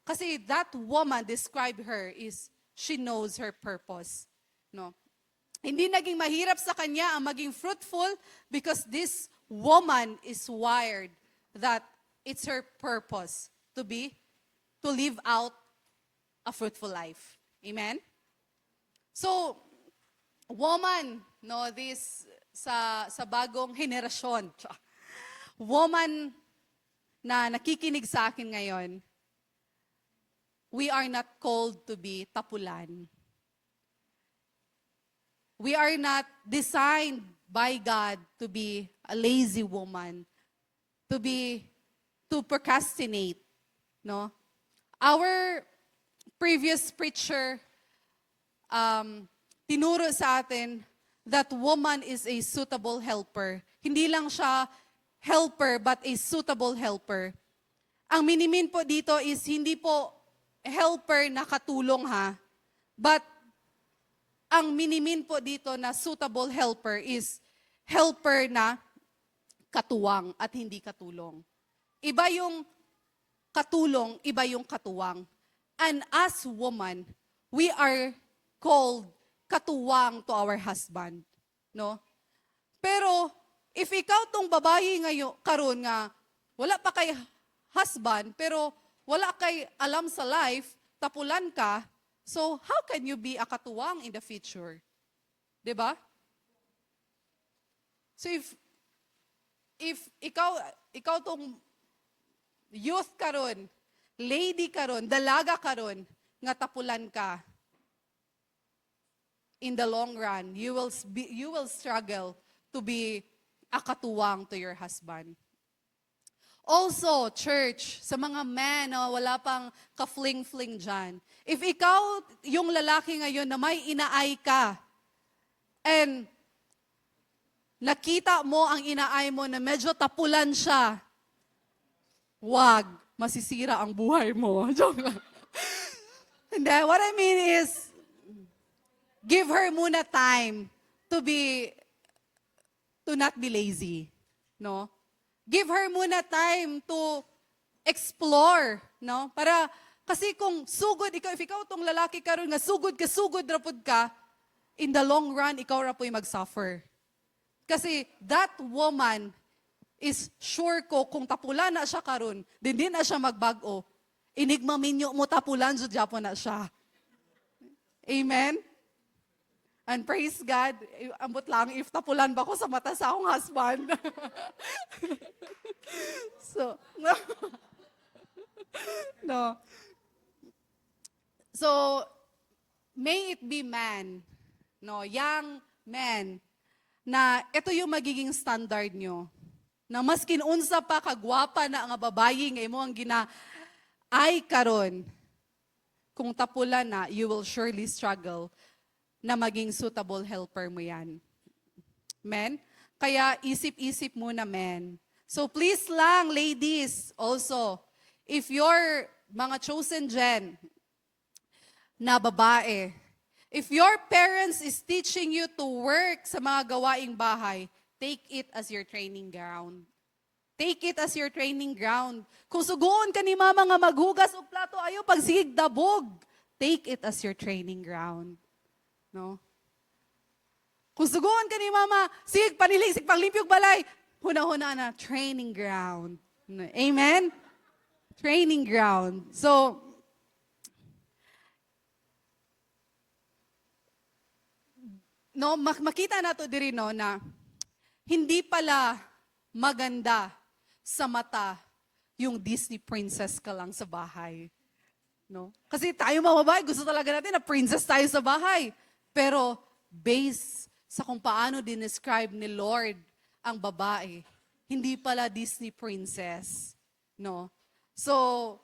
Speaker 1: Kasi that woman described her is, she knows her purpose. Hindi naging mahirap sa kanya ang maging fruitful because this woman is wired that it's her purpose to live out a fruitful life. Amen? So, woman, no, this sa bagong henerasyon. Woman na nakikinig sa akin ngayon, we are not called to be tapulan. We are not designed by God to be a lazy woman, to procrastinate, no? Our previous preacher tinuro sa atin that woman is a suitable helper. Hindi lang siya helper, but a suitable helper. Ang minimin po dito is hindi po helper na katulong ha, but ang minimin po dito na suitable helper is helper na katuwang at hindi katulong. Iba yung katulong, iba yung katuwang. And as woman, we are called katuwang to our husband, no? Pero if ikaw tong babae ngayon karon nga wala pa kay husband pero wala kay alam sa life, tapulan ka, so how can you be a katuwang in the future? 'Di ba? So if ikaw tong youth karon, lady karon, dalaga karon nga tapulan ka, in the long run, you will struggle to be a katuwang to your husband. Also, church, sa mga men na wala pang ka-fling-fling dyan, if ikaw yung lalaki ngayon na may inaay ka, and nakita mo ang inaay mo na medyo tapulan siya, wag, masisira ang buhay mo. Joke lang. And then, what I mean is, give her muna time to not be lazy, no? Give her muna time to explore, no? Para, kasi kung sugod, if ikaw tong lalaki karon nga sugod rapod ka, in the long run, ikaw rapoy mag-suffer. Kasi that woman is sure ko kung tapulan na siya karon, din na siya magbago. Inigma minyo mo tapulan, so Japon na siya. Amen? And praise God, ambot lang if tapulan ba ko sa mata sa akong husband. So, no. So, may it be man, no, young men, na ito yung magiging standard nyo. Na mas kinunsa pa kagwapa na nga babayi nga imo ang ay karon. Kung tapulan na, you will surely struggle na maging suitable helper mo yan. Men? Kaya isip-isip muna, men. So please lang, ladies, also, if you're mga chosen gen na babae, if your parents is teaching you to work sa mga gawaing bahay, take it as your training ground. Take it as your training ground. Kung sugoon ka ni mama nga maghugas og plato, ayo pagsigig dabog, take it as your training ground. No? Kung suguan ka ni mama, sig panglimpyog balay, huna-huna na, training ground. Amen? Training ground. So, no, makita na to diri no, na hindi pala maganda sa mata yung Disney princess ka lang sa bahay. No? Kasi tayo mga babae, gusto talaga natin na princess tayo sa bahay. Pero based sa kung paano dinescribe ni Lord ang babae, hindi pala Disney princess, no? So,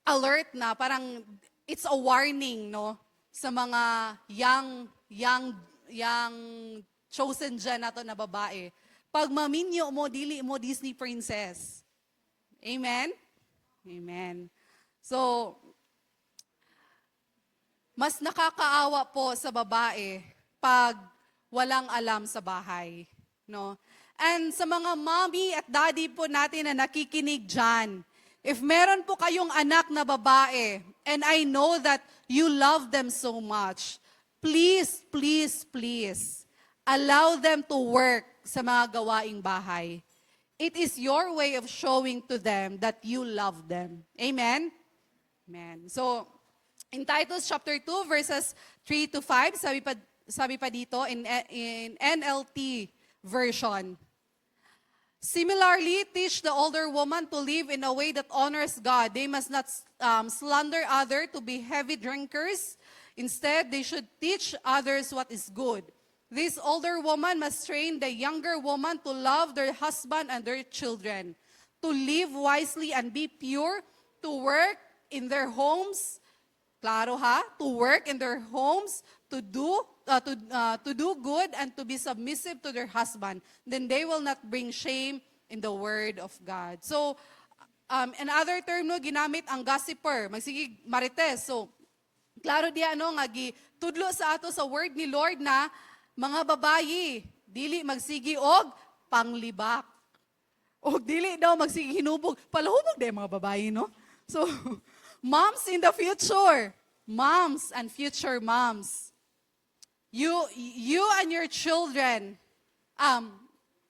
Speaker 1: alert na, parang it's a warning, no? Sa mga young chosen dyan nato na babae. Pag maminyo mo, dili mo Disney princess. Amen? Amen. So, mas nakakaawa po sa babae pag walang alam sa bahay, no? And sa mga mommy at daddy po natin na nakikinig dyan, if meron po kayong anak na babae, And I know that you love them so much. Please, please, please, allow them to work sa mga gawaing bahay. It is your way of showing to them that you love them. Amen? Amen. So, in Titus chapter 2, verses 3 to 5, sabi pa dito in NLT version, similarly, teach the older woman to live in a way that honors God. They must not slander others to be heavy drinkers. Instead, they should teach others what is good. This older woman must train the younger woman to love their husband and their children, to live wisely and be pure, to work in their homes. Claro ha? To work in their homes, to do good and to be submissive to their husband. Then they will not bring shame in the word of God. So, another term no, ginamit ang gossiper, magsige marites. So, klaro diya ano, nga tudlo sa ato sa word ni Lord na mga babayi, dili magsigi og panglibak. O dili daw magsigi hinubog. Palahubog day mga babayi, no? So, moms in the future, moms and future moms, you and your children,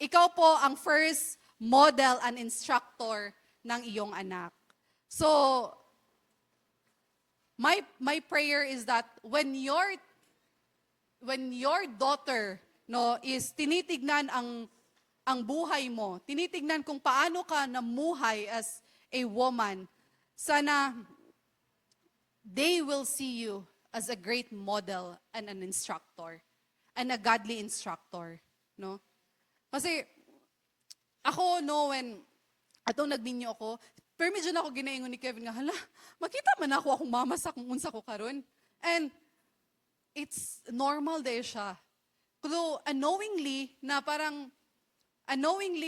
Speaker 1: ikaw po ang first model and instructor ng iyong anak. So, my prayer is that when your daughter no is tinitignan ang buhay mo, tinitignan kung paano ka namuhay as a woman, sana they will see you as a great model and an instructor and a godly instructor, no? Kasi ako no when atong nagminyo ako, pero medyo na ako ginaingon ni Kevin nga, hala, makita man ako akong mama sa kung unsa ko karon. And it's normal day siya. Kung unknowingly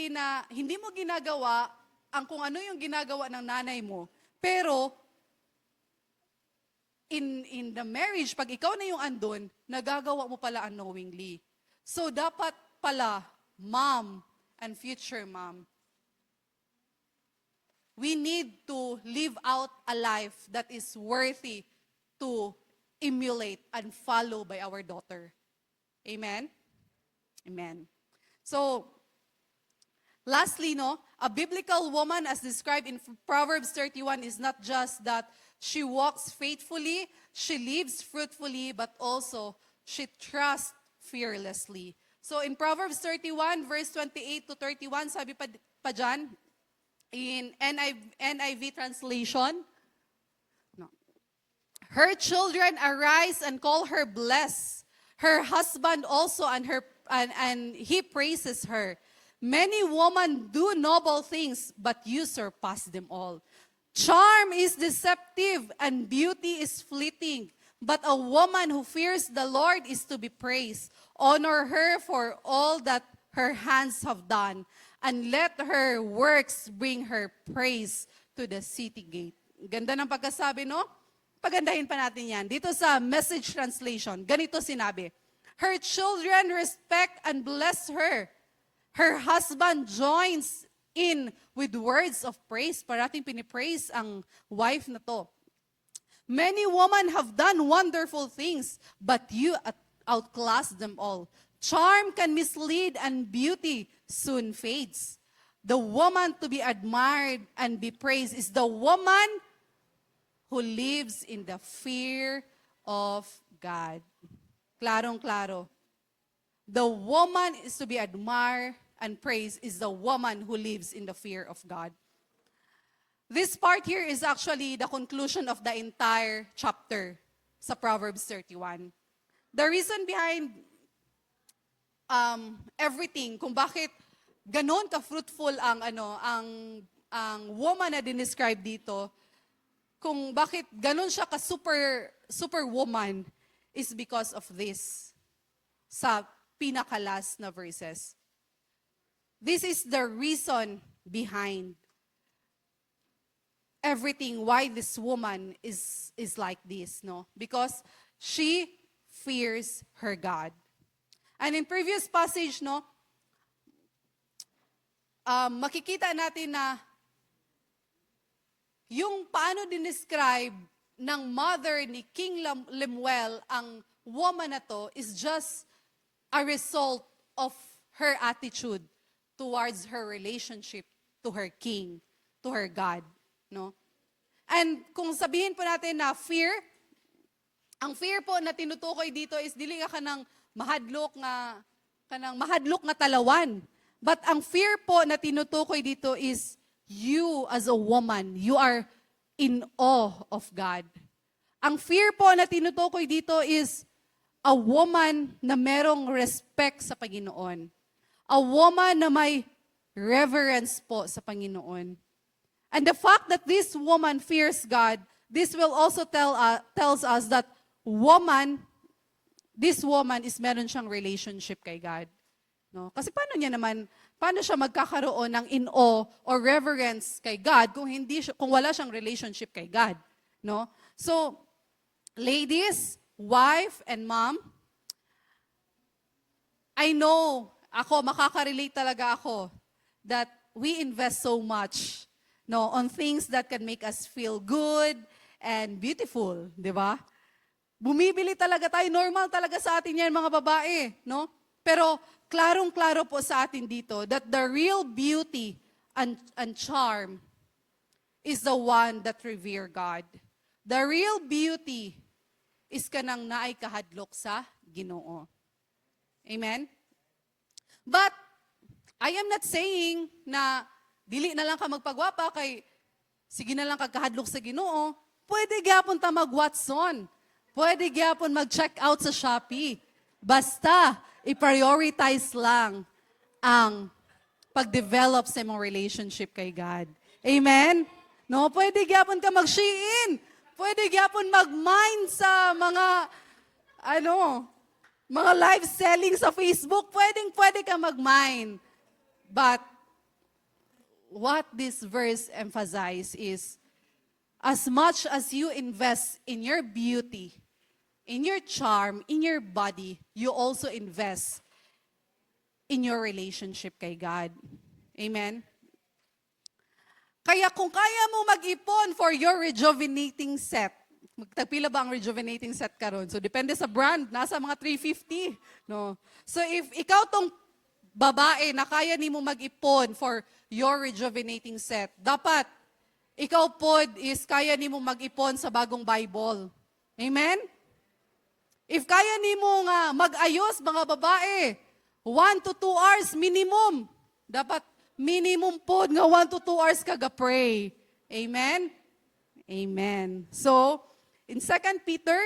Speaker 1: na hindi mo ginagawa ang kung ano yung ginagawa ng nanay mo, pero in the marriage, pag ikaw na yung andun, nagagawa mo pala unknowingly. So dapat pala, mom and future mom, we need to live out a life that is worthy to emulate and follow by our daughter. Amen? Amen. So, lastly, no, a biblical woman as described in Proverbs 31 is not just that she walks faithfully, she lives fruitfully, but also she trusts fearlessly. So in Proverbs 31, verse 28 to 31, sabi pa dyan, in NIV translation, no. Her children arise and call her blessed. Her husband also and he praises her. Many women do noble things, but you surpass them all. Charm is deceptive and beauty is fleeting, but a woman who fears the Lord is to be praised. Honor her for all that her hands have done, and let her works bring her praise to the city gate. Ganda ng pagkasabi, no? Pagandahin pa natin yan. Dito sa Message Translation, ganito sinabi, her children respect and bless her. Her husband joins in with words of praise. Parating pinipraise ang wife na to. Many women have done wonderful things, but you outclass them all. Charm can mislead and beauty soon fades. The woman to be admired and be praised is the woman who lives in the fear of God. Klarong-klaro. The woman is to be admired and praised is the woman who lives in the fear of God. This part here is actually the conclusion of the entire chapter sa Proverbs 31. The reason behind everything, kung bakit ganon ka-fruitful ang woman na dinescribe dito, kung bakit ganon siya ka-super woman, is because of this sa pinakalas na verses. This is the reason behind everything, why this woman is like this, no? Because she fears her God. And in previous passage, no, makikita natin na yung paano dinescribe ng mother ni King Lemuel ang woman na to is just a result of her attitude towards her relationship to her king, to her God, no? And kung sabihin po natin na fear, ang fear po na tinutukoy dito is dili ka kanang mahadlok nga talawan. But ang fear po na tinutukoy dito is you as a woman, you are in awe of God. Ang fear po na tinutukoy dito is a woman na merong respect sa Panginoon. A woman na may reverence po sa Panginoon. And the fact that this woman fears God, this will also tells us that this woman is meron siyang relationship kay God. No? Kasi paano siya magkakaroon ng in-awe or reverence kay God kung wala siyang relationship kay God, no? So, ladies, wife and mom, I know makaka-relate talaga ako that we invest so much, no, on things that can make us feel good and beautiful, di ba? Bumibili talaga tayo, normal talaga sa atin yan mga babae, no? Pero klarong-klaro po sa atin dito that the real beauty and charm is the one that revere God. The real beauty is kanang naay kahadlok sa Ginoo. Amen? But I am not saying na dili na lang ka magpagwapa kay sige na lang kagkahadlok sa Ginoo. Pwede gyapon ta mag-Watson. Pwede gyapon mag-check out sa Shopee. Basta i-prioritize lang ang pag-develop sa imong relationship kay God. Amen? No, pwede gyapon ka mag-Shein. Pwede gyapon mag-mine sa mga live selling sa Facebook. Pwede ka mag-mine. But what this verse emphasizes is as much as you invest in your beauty, in your charm, in your body, you also invest in your relationship kay God. Amen? Kaya kung kaya mo mag-ipon for your rejuvenating set, magtagpila ba ang rejuvenating set karon? So depende sa brand, nasa mga 350, no? So if ikaw tong babae na kaya nimo mag-ipon for your rejuvenating set, dapat ikaw pod is kaya nimo mag-ipon sa bagong Bible. Amen? If kaya nimo nga mag-ayos mga babae, 1 to 2 hours minimum. Dapat minimum pod nga 1 to 2 hours ka ga-pray. Amen? Amen. So, in 2 Peter,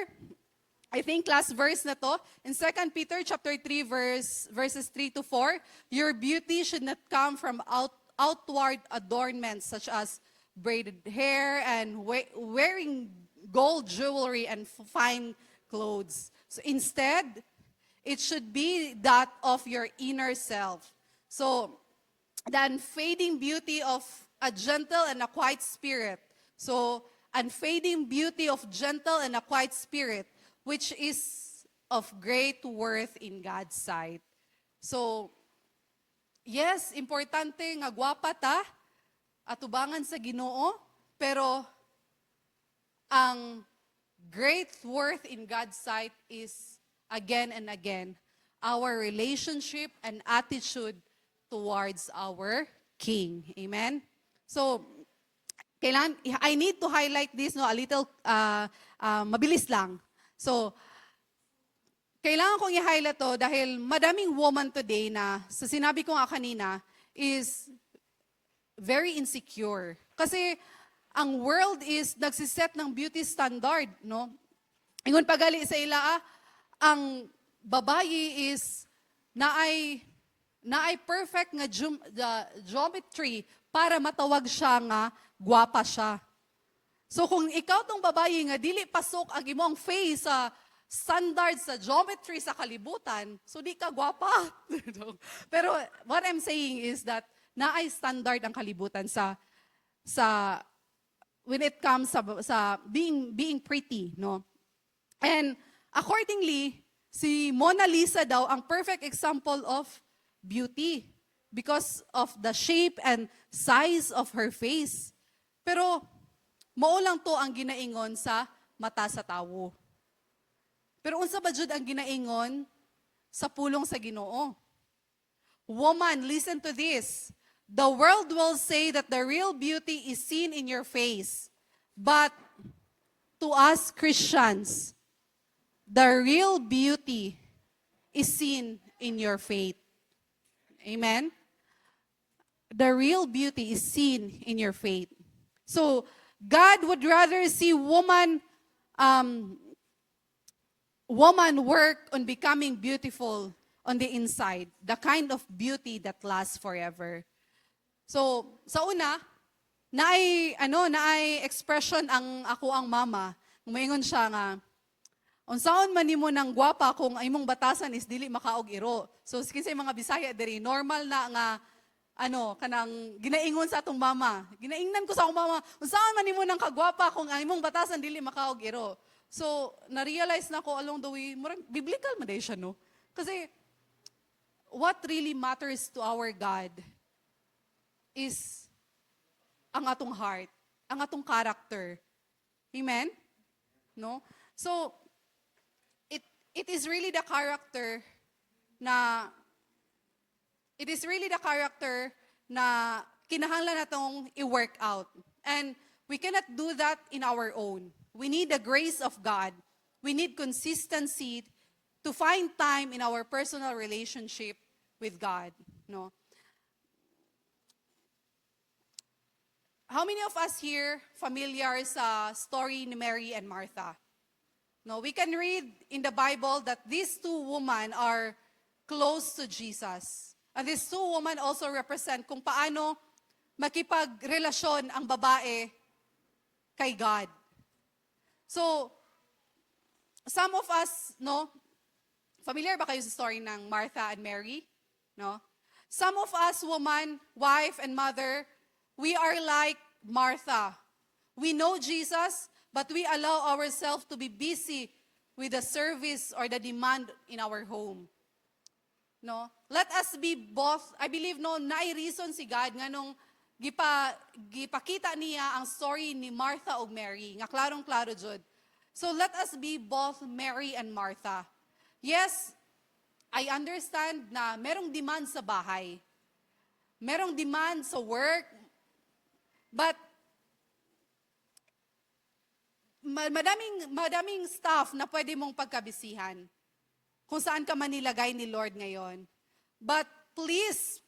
Speaker 1: I think last verse na to, in 2 Peter chapter 3 verses 3 to 4, your beauty should not come from outward adornments such as braided hair and wearing gold jewelry and fine clothes. So instead, it should be that of your inner self. So, the unfading beauty of a gentle and a quiet spirit. So, unfading beauty of gentle and a quiet spirit, which is of great worth in God's sight. So, yes, importante nga gwapa ta, atubangan sa Ginoo, pero ang great worth in God's sight is, again and again, our relationship and attitude towards our King. Amen? So, I need to highlight this a little, mabilis lang. So, kailangan kong i-highlight to dahil madaming woman today na, sa sinabi ko nga kanina, is very insecure. Kasi, ang world is nagsiset ng beauty standard, no? Ingon pagali sa ila, ang babayi is naay perfect nga geometry para matawag siya nga gwapa siya. So kung ikaw tong babayi nga dili pasok ang imong face sa standard sa geometry sa kalibutan, so di ka gwapa. Pero what I'm saying is that naay standard ang kalibutan sa when it comes sa being pretty, no? And accordingly, si Mona Lisa daw ang perfect example of beauty because of the shape and size of her face. Pero mao lang to ang ginaingon sa mata sa tawo. Pero unsa ba jud ang ginaingon sa pulong sa Ginoo? Woman, listen to this. The world will say that the real beauty is seen in your face. But to us Christians, the real beauty is seen in your faith. Amen? The real beauty is seen in your faith. So, God would rather see woman work on becoming beautiful on the inside, the kind of beauty that lasts forever. So, sa una, naay expression ako ang mama. Umaingon siya nga, unsaon man nimo nang gwapa kung imong batasan is dili makaog iro. So, kinsay mga Bisaya diri, normal na nga kanang ginaingon sa atong mama. Ginaingnan ko sa akong mama, unsaon man nimo nang kagwapa kung imong batasan dili makaog iro. So, na-realize na ko along the way, murag biblical man siya, no? Kasi, what really matters to our God is ang atong heart, ang atong character. Amen? No? So, it is really the character na kinahanglan natong i-work out. And we cannot do that in our own. We need the grace of God. We need consistency to find time in our personal relationship with God. No? How many of us here familiar sa story ni Mary and Martha? No, we can read in the Bible that these two women are close to Jesus. And these two women also represent kung paano makipagrelasyon ang babae kay God. So, some of us, no, familiar ba kayo sa story ng Martha and Mary? No? Some of us, woman, wife, and mother, we are like Martha. We know Jesus, but we allow ourselves to be busy with the service or the demand in our home. No? Let us be both. I believe naay reason si God nga nung gipakita niya ang story ni Martha ug Mary, nga klarong-klaro jud. So let us be both Mary and Martha. Yes, I understand na merong demand sa bahay. Merong demand sa work. But madaming stuff na pwede mong pagkabisihan kung saan ka man nilagay ni Lord ngayon. But please,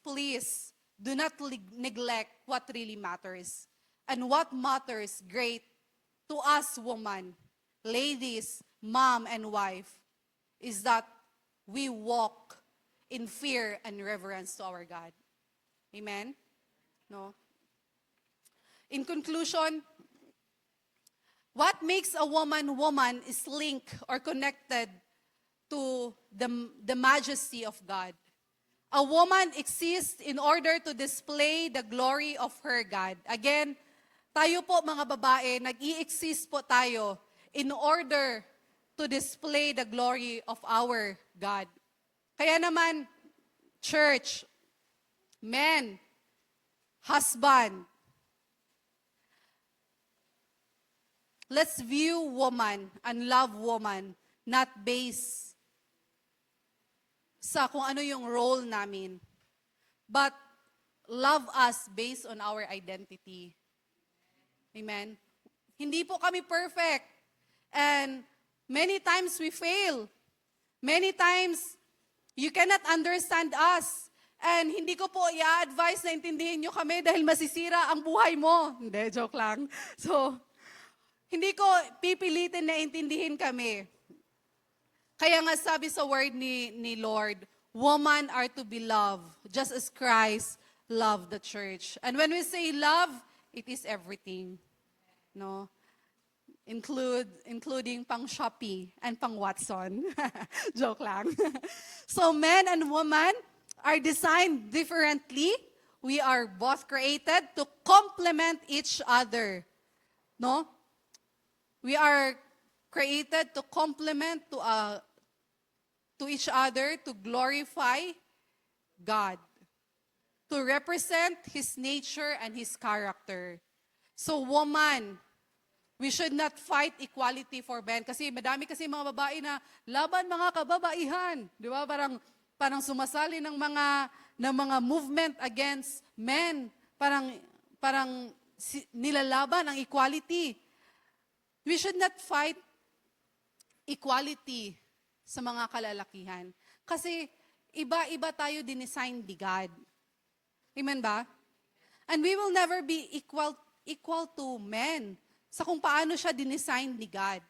Speaker 1: do not neglect what really matters. And what matters great to us women, ladies, mom, and wife, is that we walk in fear and reverence to our God. Amen? No? In conclusion, what makes a woman is linked or connected to the majesty of God. A woman exists in order to display the glory of her God. Again, tayo po mga babae, nag-i-exist po tayo in order to display the glory of our God. Kaya naman, church, men, husband, let's view woman and love woman not based sa kung ano yung role namin, but love us based on our identity. Amen? Hindi po kami perfect. And many times we fail. Many times, you cannot understand us. And hindi ko po i-advise na intindihin nyo kami dahil masisira ang buhay mo. Hindi, joke lang. So, hindi ko pipilitin na intindihin kami. Kaya nga sabi sa word ni Lord, women are to be loved, just as Christ loved the church. And when we say love, it is everything. No? Including pang Shopee and pang Watson. Joke lang. So men and women are designed differently. We are both created to complement each other. No? We are created to complement to each other, to glorify God, to represent His nature and His character. So woman, We should not fight equality for men. Kasi madami kasi mga babae na laban mga kababaihan. Di ba? Parang sumasali ng mga movement against men. Parang nilalaban ang equality. We should not fight equality sa mga kalalakihan. Kasi iba-iba tayo dinesign ni God. Amen ba? And we will never be equal to men sa kung paano siya dinesign ni God.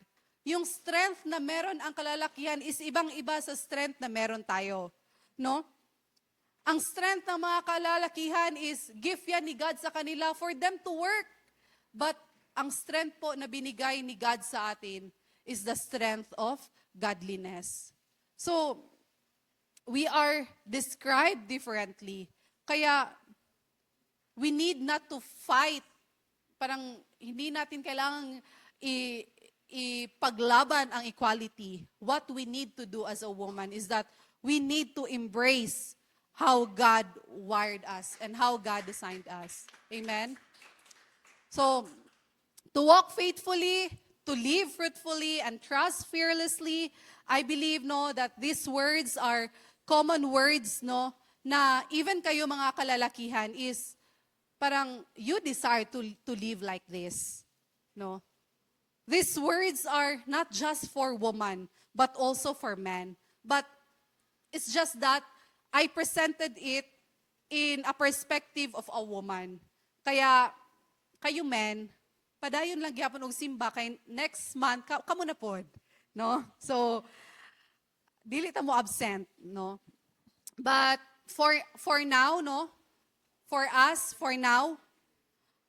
Speaker 1: Yung strength na meron ang kalalakihan is ibang-iba sa strength na meron tayo. No? Ang strength ng mga kalalakihan is gift yan ni God sa kanila for them to work. But ang strength po na binigay ni God sa atin is the strength of godliness. So, we are described differently. Kaya, we need not to fight. Parang hindi natin kailangang ipaglaban ang equality. What we need to do as a woman is that we need to embrace how God wired us and how God designed us. Amen? So, to walk faithfully, to live fruitfully, and trust fearlessly, I believe, no, that these words are common words, no, na even kayo mga kalalakihan is parang you desire to live like this, no? These words are not just for woman, but also for men. But it's just that I presented it in a perspective of a woman. Kaya, kayo men, padayon lang gyapon og simba kay next month kamo na pod, no? So dili ta mo absent, no? But for now, no? For us, for now,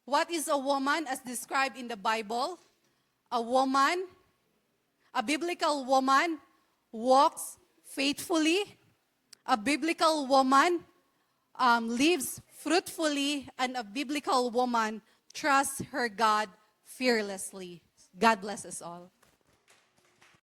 Speaker 1: what is a woman as described in the Bible? A woman, a biblical woman, walks faithfully. A biblical woman lives fruitfully, and a biblical woman trusts her God fearlessly. God bless us all.